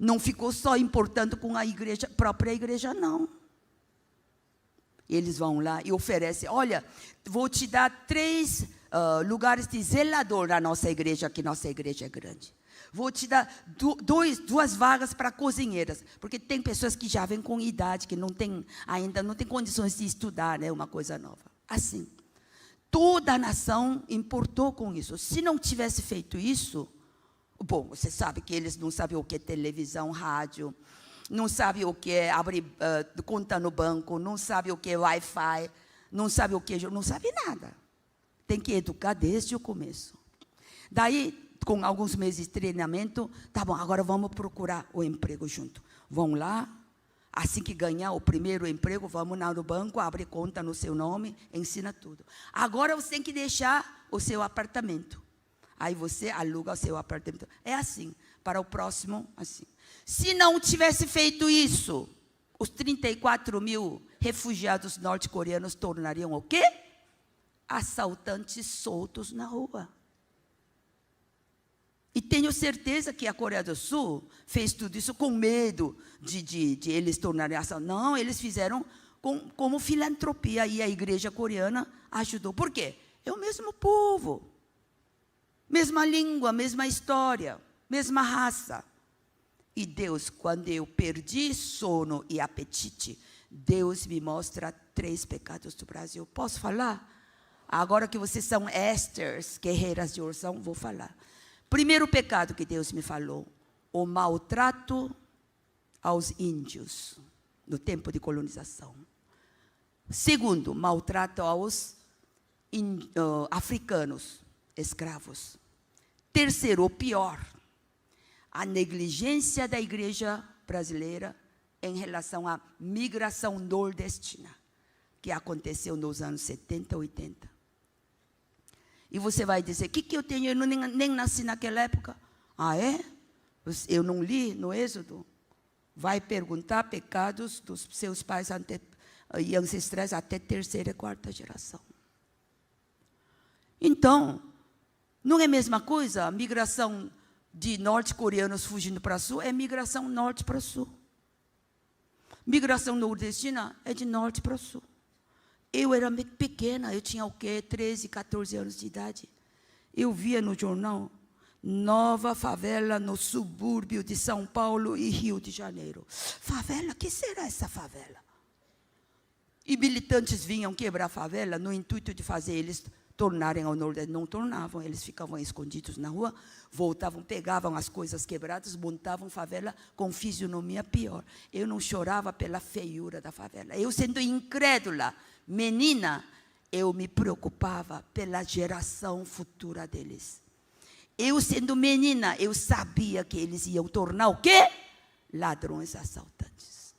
Não ficou só importando com a igreja, própria igreja, não. Eles vão lá e oferecem, olha, vou te dar 3 lugares de zelador na nossa igreja, que nossa igreja é grande. Vou te dar 2 vagas para cozinheiras, porque tem pessoas que já vêm com idade, que ainda não tem condições de estudar, né, uma coisa nova. Assim, toda a nação importou com isso. Se não tivesse feito isso, bom, você sabe que eles não sabem o que é televisão, rádio, não sabem o que é abrir conta no banco, não sabem o que é Wi-Fi, não sabem o que é, não sabem nada. Tem que educar desde o começo. Daí, com alguns meses de treinamento, tá bom, agora vamos procurar o emprego junto. Vão lá, assim que ganhar o primeiro emprego, vamos lá no banco, abre conta no seu nome, ensina tudo. Agora você tem que deixar o seu apartamento. Aí você aluga o seu apartamento. É assim, para o próximo, assim. Se não tivesse feito isso, os 34 mil refugiados norte-coreanos tornariam o quê? Assaltantes soltos na rua. E tenho certeza que a Coreia do Sul fez tudo isso com medo de eles tornarem assaltantes. Não, eles fizeram como filantropia, e a igreja coreana ajudou. Por quê? É o mesmo povo. Mesma língua, mesma história, mesma raça. E Deus, quando eu perdi sono e apetite, Deus me mostra 3 pecados do Brasil. Posso falar? Agora que vocês são Esthers, guerreiras de oração, vou falar. Primeiro pecado que Deus me falou, o maltrato aos índios no tempo de colonização. Segundo, maltrato aos africanos, escravos. Terceiro, o pior, a negligência da igreja brasileira em relação à migração nordestina, que aconteceu nos anos 70, 80. E você vai dizer, o que eu tenho? Eu nem nasci naquela época. Ah, é? Eu não li no Êxodo? Vai perguntar pecados dos seus pais e ancestrais até terceira e quarta geração. Então, não é a mesma coisa? A migração de norte-coreanos fugindo para sul é migração norte para sul. Migração nordestina é de norte para sul. Eu era pequena, eu tinha o quê? 13, 14 anos de idade. Eu via no jornal, nova favela no subúrbio de São Paulo e Rio de Janeiro. Favela? O que será essa favela? E militantes vinham quebrar a favela no intuito de fazer eles tornarem ao Nordeste. Não tornavam, eles ficavam escondidos na rua, voltavam, pegavam as coisas quebradas, montavam favela com fisionomia pior. Eu não chorava pela feiura da favela. Eu, sendo incrédula, menina, eu me preocupava pela geração futura deles. Eu, sendo menina, eu sabia que eles iam tornar o quê? Ladrões assaltantes.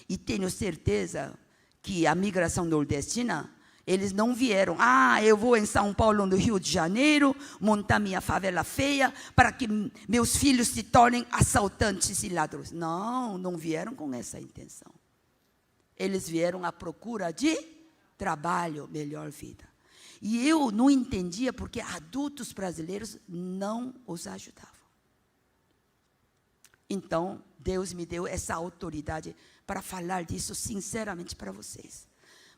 E tenho certeza que a migração nordestina, eles não vieram, eu vou em São Paulo, no Rio de Janeiro, montar minha favela feia, para que meus filhos se tornem assaltantes e ladrões. Não, não vieram com essa intenção. Eles vieram à procura de trabalho, melhor vida. E eu não entendia porque adultos brasileiros não os ajudavam. Então, Deus me deu essa autoridade para falar disso sinceramente para vocês.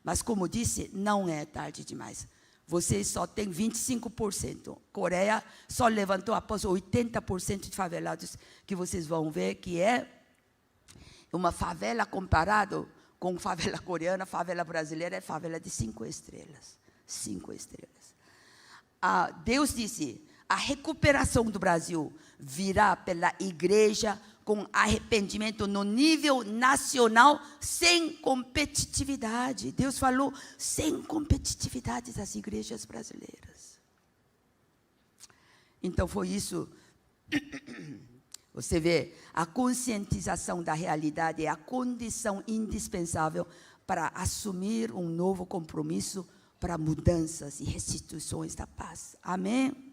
Mas, como disse, não é tarde demais. Vocês só têm 25%. Coreia só levantou após 80% de favelados, que vocês vão ver que é uma favela comparado com favela coreana, favela brasileira é favela de 5 estrelas. 5 estrelas. Deus disse, a recuperação do Brasil virá pela igreja com arrependimento no nível nacional, sem competitividade. Deus falou, sem competitividade das igrejas brasileiras. Então foi isso. Você vê, a conscientização da realidade é a condição indispensável para assumir um novo compromisso para mudanças e restituições da paz. Amém?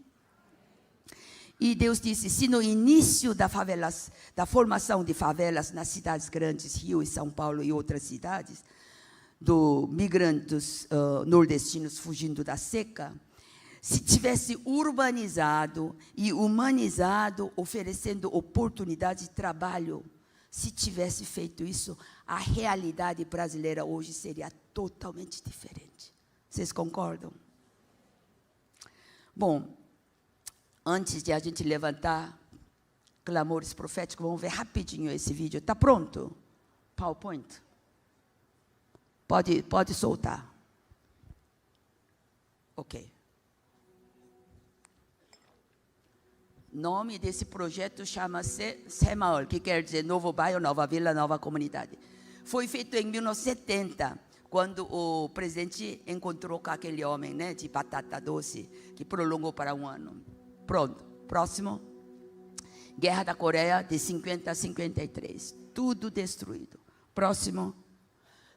E Deus disse, se no início da formação de favelas nas cidades grandes, Rio e São Paulo e outras cidades, dos migrantes nordestinos fugindo da seca, se tivesse urbanizado e humanizado, oferecendo oportunidade de trabalho, se tivesse feito isso, a realidade brasileira hoje seria totalmente diferente. Vocês concordam? Bom, antes de a gente levantar clamores proféticos, vamos ver rapidinho esse vídeo. Está pronto? PowerPoint? Pode soltar. Ok. Nome desse projeto chama-se Semaol, que quer dizer Novo Bairro, Nova Vila, Nova Comunidade. Foi feito em 1970, quando o presidente encontrou com aquele homem, né, de batata doce, que prolongou para 1 ano. Pronto, próximo. Guerra da Coreia, de 50 a 53. Tudo destruído. Próximo.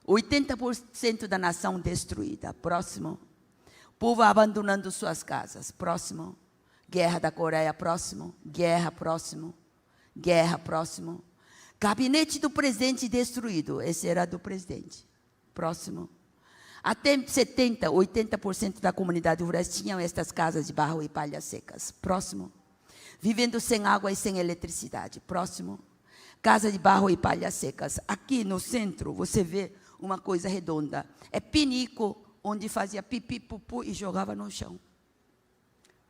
80% da nação destruída. Próximo. Povo abandonando suas casas. Próximo. Guerra da Coreia. Próximo. Guerra. Próximo. Guerra. Próximo. Gabinete do presidente destruído. Esse era do presidente. Próximo. Até 70%, 80% da comunidade rural tinham estas casas de barro e palhas secas. Próximo. Vivendo sem água e sem eletricidade. Próximo. Casa de barro e palhas secas. Aqui no centro, você vê uma coisa redonda. É pinico, onde fazia pipi, pupu e jogava no chão.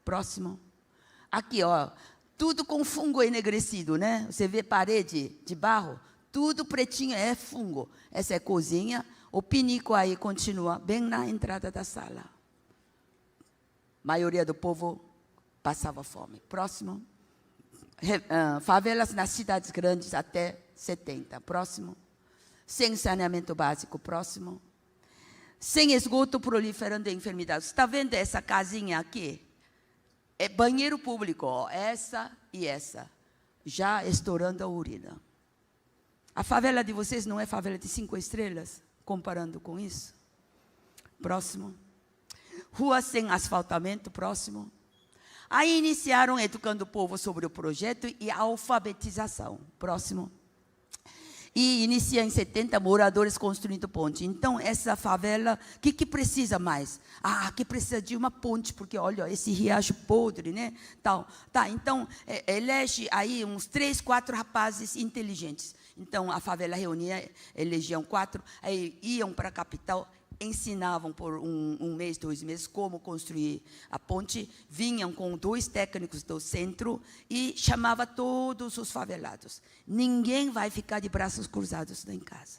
Próximo. Aqui, ó, tudo com fungo enegrecido, né? Você vê parede de barro, tudo pretinho, é fungo. Essa é cozinha. O pinico aí continua bem na entrada da sala. A maioria do povo passava fome. Próximo. Favelas nas cidades grandes até 70. Próximo. Sem saneamento básico. Próximo. Sem esgoto, proliferando enfermidades. Está vendo essa casinha aqui? É banheiro público, ó, essa e essa. Já estourando a urina. A favela de vocês não é favela de 5 estrelas? Comparando com isso. Próximo. Rua sem asfaltamento. Próximo. Aí iniciaram educando o povo sobre o projeto e a alfabetização. Próximo. E inicia em 70, moradores construindo ponte. Então, essa favela, o que precisa mais? Que precisa de uma ponte, porque, olha, esse riacho podre, né? Tal. Tá, então, elege aí uns 3, 4 rapazes inteligentes. Então, a favela reunia, elegiam 4, aí iam para a capital, ensinavam por um mês, 2 meses, como construir a ponte, vinham com 2 técnicos do centro e chamava todos os favelados. Ninguém vai ficar de braços cruzados em casa.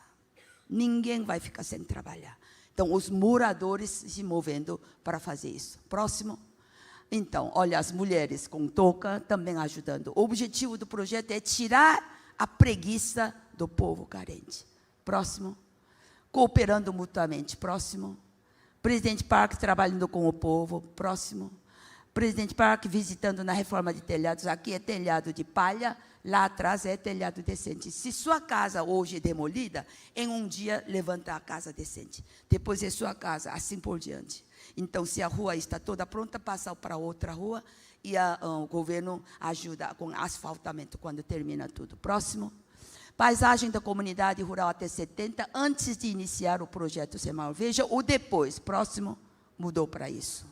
Ninguém vai ficar sem trabalhar. Então, os moradores se movendo para fazer isso. Próximo. Então, olha, as mulheres com touca também ajudando. O objetivo do projeto é tirar a preguiça do povo carente. Próximo. Cooperando mutuamente. Próximo. Presidente Park trabalhando com o povo. Próximo. Presidente Park visitando na reforma de telhados. Aqui é telhado de palha, lá atrás é telhado decente. Se sua casa hoje é demolida, em um dia levanta a casa decente. Depois é sua casa, assim por diante. Então, se a rua está toda pronta, passa para outra rua e o governo ajuda com asfaltamento quando termina tudo. Próximo. Paisagem da comunidade rural até 70, antes de iniciar o projeto Semal. Veja o depois. Próximo, mudou para isso.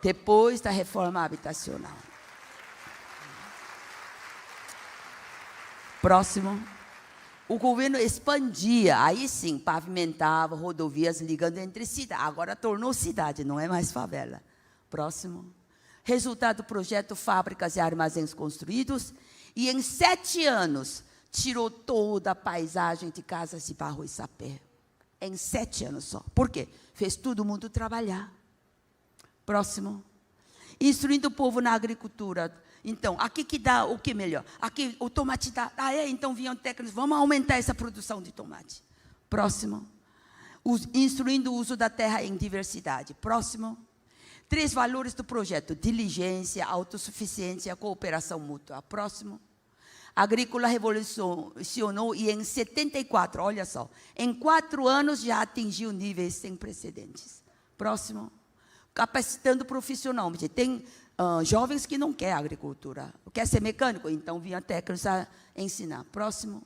Depois da reforma habitacional. Próximo. O governo expandia, aí sim, pavimentava rodovias ligando entre cidades. Agora tornou cidade, não é mais favela. Próximo. Resultado do projeto, fábricas e armazéns construídos. E em 7 anos, tirou toda a paisagem de casas de barro e sapé. Em 7 anos só. Por quê? Fez todo mundo trabalhar. Próximo. Instruindo o povo na agricultura. Então, aqui que dá o que melhor? Aqui o tomate dá. Então vinham técnicos, vamos aumentar essa produção de tomate. Próximo. Instruindo o uso da terra em diversidade. Próximo. 3 valores do projeto: diligência, autossuficiência, cooperação mútua. Próximo. A agrícola revolucionou e em 74, olha só, em 4 anos já atingiu níveis sem precedentes. Próximo. Capacitando profissional. Tem jovens que não querem agricultura, quer ser mecânico, então vinha técnicos a ensinar. Próximo.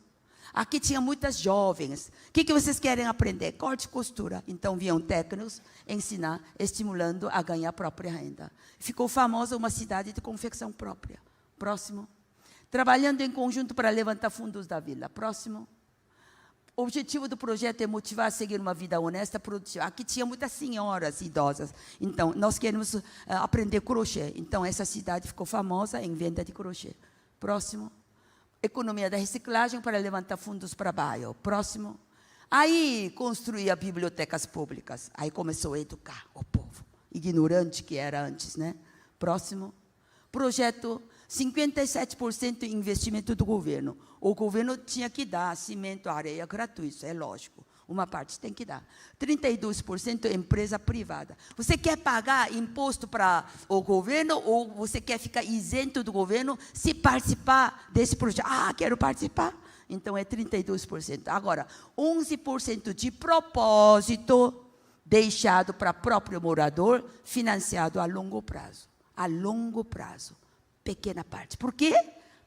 Aqui tinha muitas jovens. O que vocês querem aprender? Corte e costura. Então vinham técnicos ensinar, estimulando a ganhar a própria renda. Ficou famosa uma cidade de confecção própria. Próximo. Trabalhando em conjunto para levantar fundos da vila. Próximo. O objetivo do projeto é motivar a seguir uma vida honesta, produtiva. Aqui tinha muitas senhoras idosas. Então, nós queremos aprender crochê. Então, essa cidade ficou famosa em venda de crochê. Próximo. Economia da reciclagem para levantar fundos para bairro. Próximo. Aí, construía bibliotecas públicas. Aí, começou a educar o povo. Ignorante que era antes, né? Próximo. Projeto 57% investimento do governo. O governo tinha que dar cimento, areia gratuito, é lógico. Uma parte tem que dar. 32% empresa privada. Você quer pagar imposto para o governo ou você quer ficar isento do governo se participar desse projeto? Quero participar. Então, é 32%. Agora, 11% de propósito deixado para próprio morador, financiado a longo prazo. A longo prazo. Pequena parte. Por quê?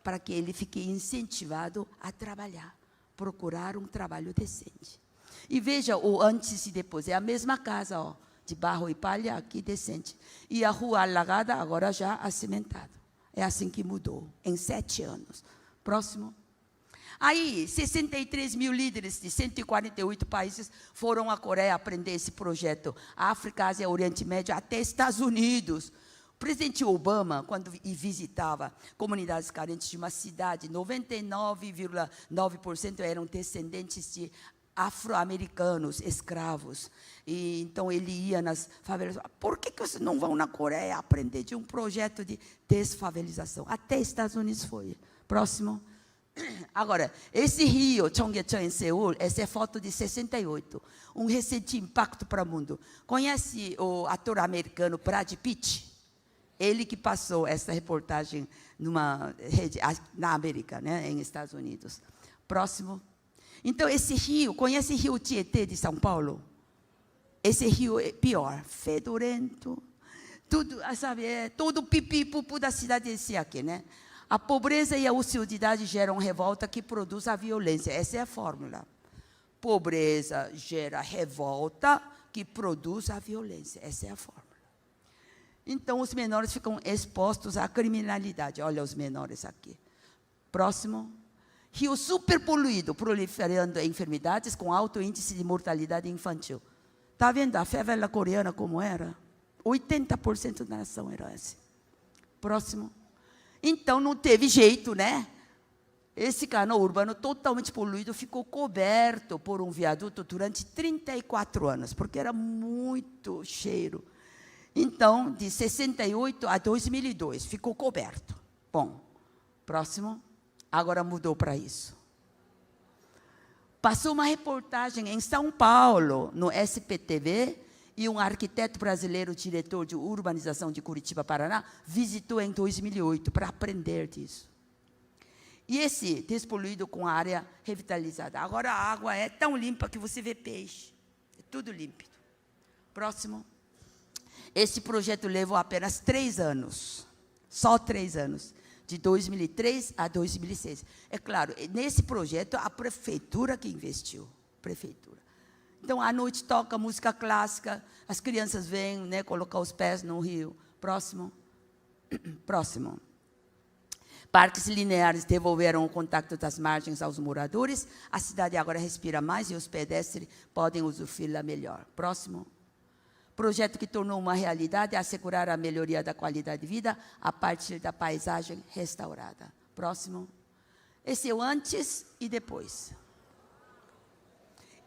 Para que ele fique incentivado a trabalhar, procurar um trabalho decente. E veja o antes e depois, é a mesma casa, ó, de barro e palha, aqui decente. E a rua alagada, agora já acimentada. É assim que mudou, em 7 anos. Próximo. Aí, 63 mil líderes de 148 países foram à Coreia aprender esse projeto. África, Ásia, Oriente Médio, até Estados Unidos. O presidente Obama, quando visitava comunidades carentes de uma cidade, 99,9% eram descendentes de afro-americanos, escravos. E então ele ia nas favelas. Por que vocês não vão na Coreia aprender de um projeto de desfavelização? Até Estados Unidos foi. Próximo. Agora, esse rio, Cheonggyecheon, em Seul, essa é foto de 68. Um recente impacto para o mundo. Conhece o ator americano Brad Pitt? Ele que passou essa reportagem numa rede na América, né, em Estados Unidos. Próximo. Então, esse rio, conhece o rio Tietê de São Paulo? Esse rio é pior, fedorento. Tudo, sabe, todo pipi-pupu da cidade desse aqui, né? A pobreza e a ociosidade geram revolta que produz a violência. Essa é a fórmula. Pobreza gera revolta que produz a violência. Essa é a fórmula. Então, os menores ficam expostos à criminalidade. Olha os menores aqui. Próximo. Rio superpoluído, proliferando enfermidades com alto índice de mortalidade infantil. Está vendo a favela coreana como era? 80% da nação era assim. Próximo. Então, não teve jeito, né? Esse canal urbano totalmente poluído ficou coberto por um viaduto durante 34 anos, porque era muito cheiro. Então, de 68 a 2002, ficou coberto. Bom, próximo. Agora mudou para isso. Passou uma reportagem em São Paulo, no SPTV, e um arquiteto brasileiro, diretor de urbanização de Curitiba, Paraná, visitou em 2008 para aprender disso. E esse despoluído com a área revitalizada. Agora a água é tão limpa que você vê peixe. É tudo límpido. Próximo. Esse projeto levou apenas 3 anos. Só 3 anos. De 2003 a 2006. É claro, nesse projeto, a prefeitura que investiu. Prefeitura. Então, à noite toca música clássica, as crianças vêm, né, colocar os pés no rio. Próximo. Próximo. Parques lineares devolveram o contato das margens aos moradores. A cidade agora respira mais e os pedestres podem usufruí-la melhor. Próximo. Projeto que tornou uma realidade assegurar a melhoria da qualidade de vida a partir da paisagem restaurada. Próximo. Esse é o antes e depois.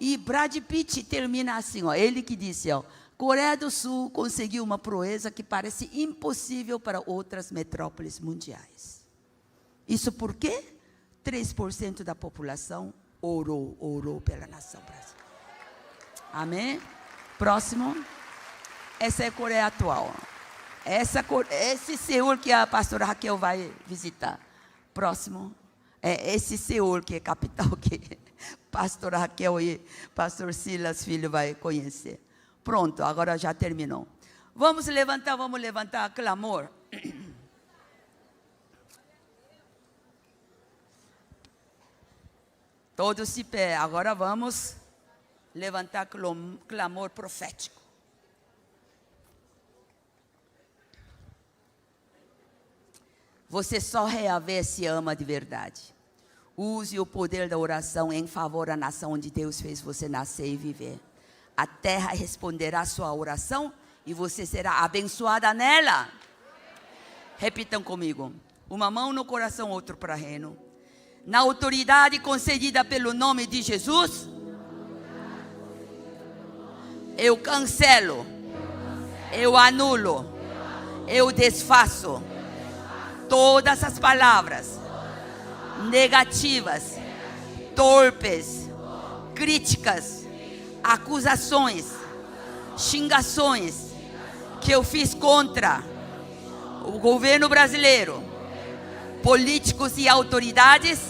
E Brad Pitt termina assim, ó, ele que disse, ó, Coreia do Sul conseguiu uma proeza que parece impossível para outras metrópoles mundiais. Isso por quê? 3% da população orou pela nação brasileira. Amém? Próximo. Essa é a Coreia atual. Esse Seul que a pastora Raquel vai visitar. Próximo. É esse Seul que é capital que pastora Raquel e pastor Silas Filho vai conhecer. Pronto, agora já terminou. Vamos levantar clamor. Todos de pé. Agora vamos levantar clamor profético. Você só reaver se ama de verdade. Use o poder da oração em favor da nação onde Deus fez você nascer e viver. A terra responderá a sua oração e você será abençoada nela. Repitam comigo. Uma mão no coração, outro para o reino. Na autoridade concedida pelo nome de Jesus, eu cancelo, eu anulo, eu desfaço todas as palavras negativas, torpes, críticas, acusações, xingações que eu fiz contra o governo brasileiro, políticos e autoridades,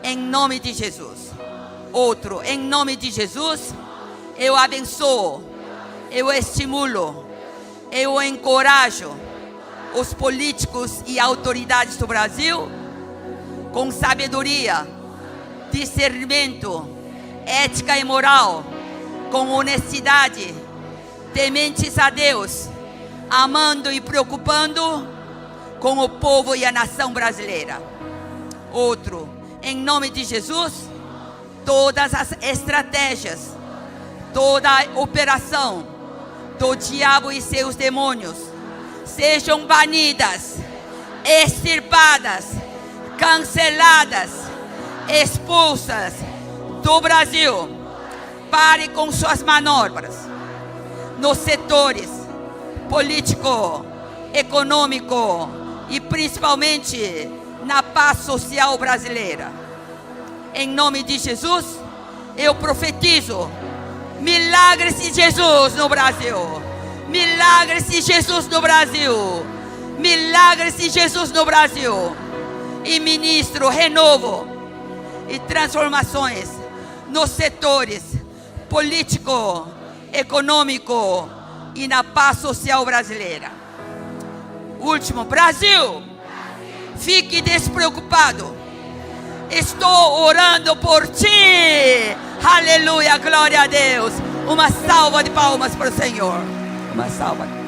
em nome de Jesus. Outro, em nome de Jesus, eu abençoo, eu estimulo, eu encorajo os políticos e autoridades do Brasil com sabedoria, discernimento, ética e moral, com honestidade, tementes a Deus, amando e preocupando com o povo e a nação brasileira. Outro, em nome de Jesus, todas as estratégias, toda a operação do diabo e seus demônios sejam banidas, extirpadas, canceladas, expulsas do Brasil, pare com suas manobras nos setores político, econômico e principalmente na paz social brasileira. Em nome de Jesus, eu profetizo milagres de Jesus no Brasil. Milagres de Jesus no Brasil. Milagres de Jesus no Brasil. E ministro renovo e transformações nos setores político, econômico e na paz social brasileira. Último, Brasil, fique despreocupado. Estou orando por ti. Aleluia, glória a Deus. Uma salva de palmas para o Senhor. Uma salva.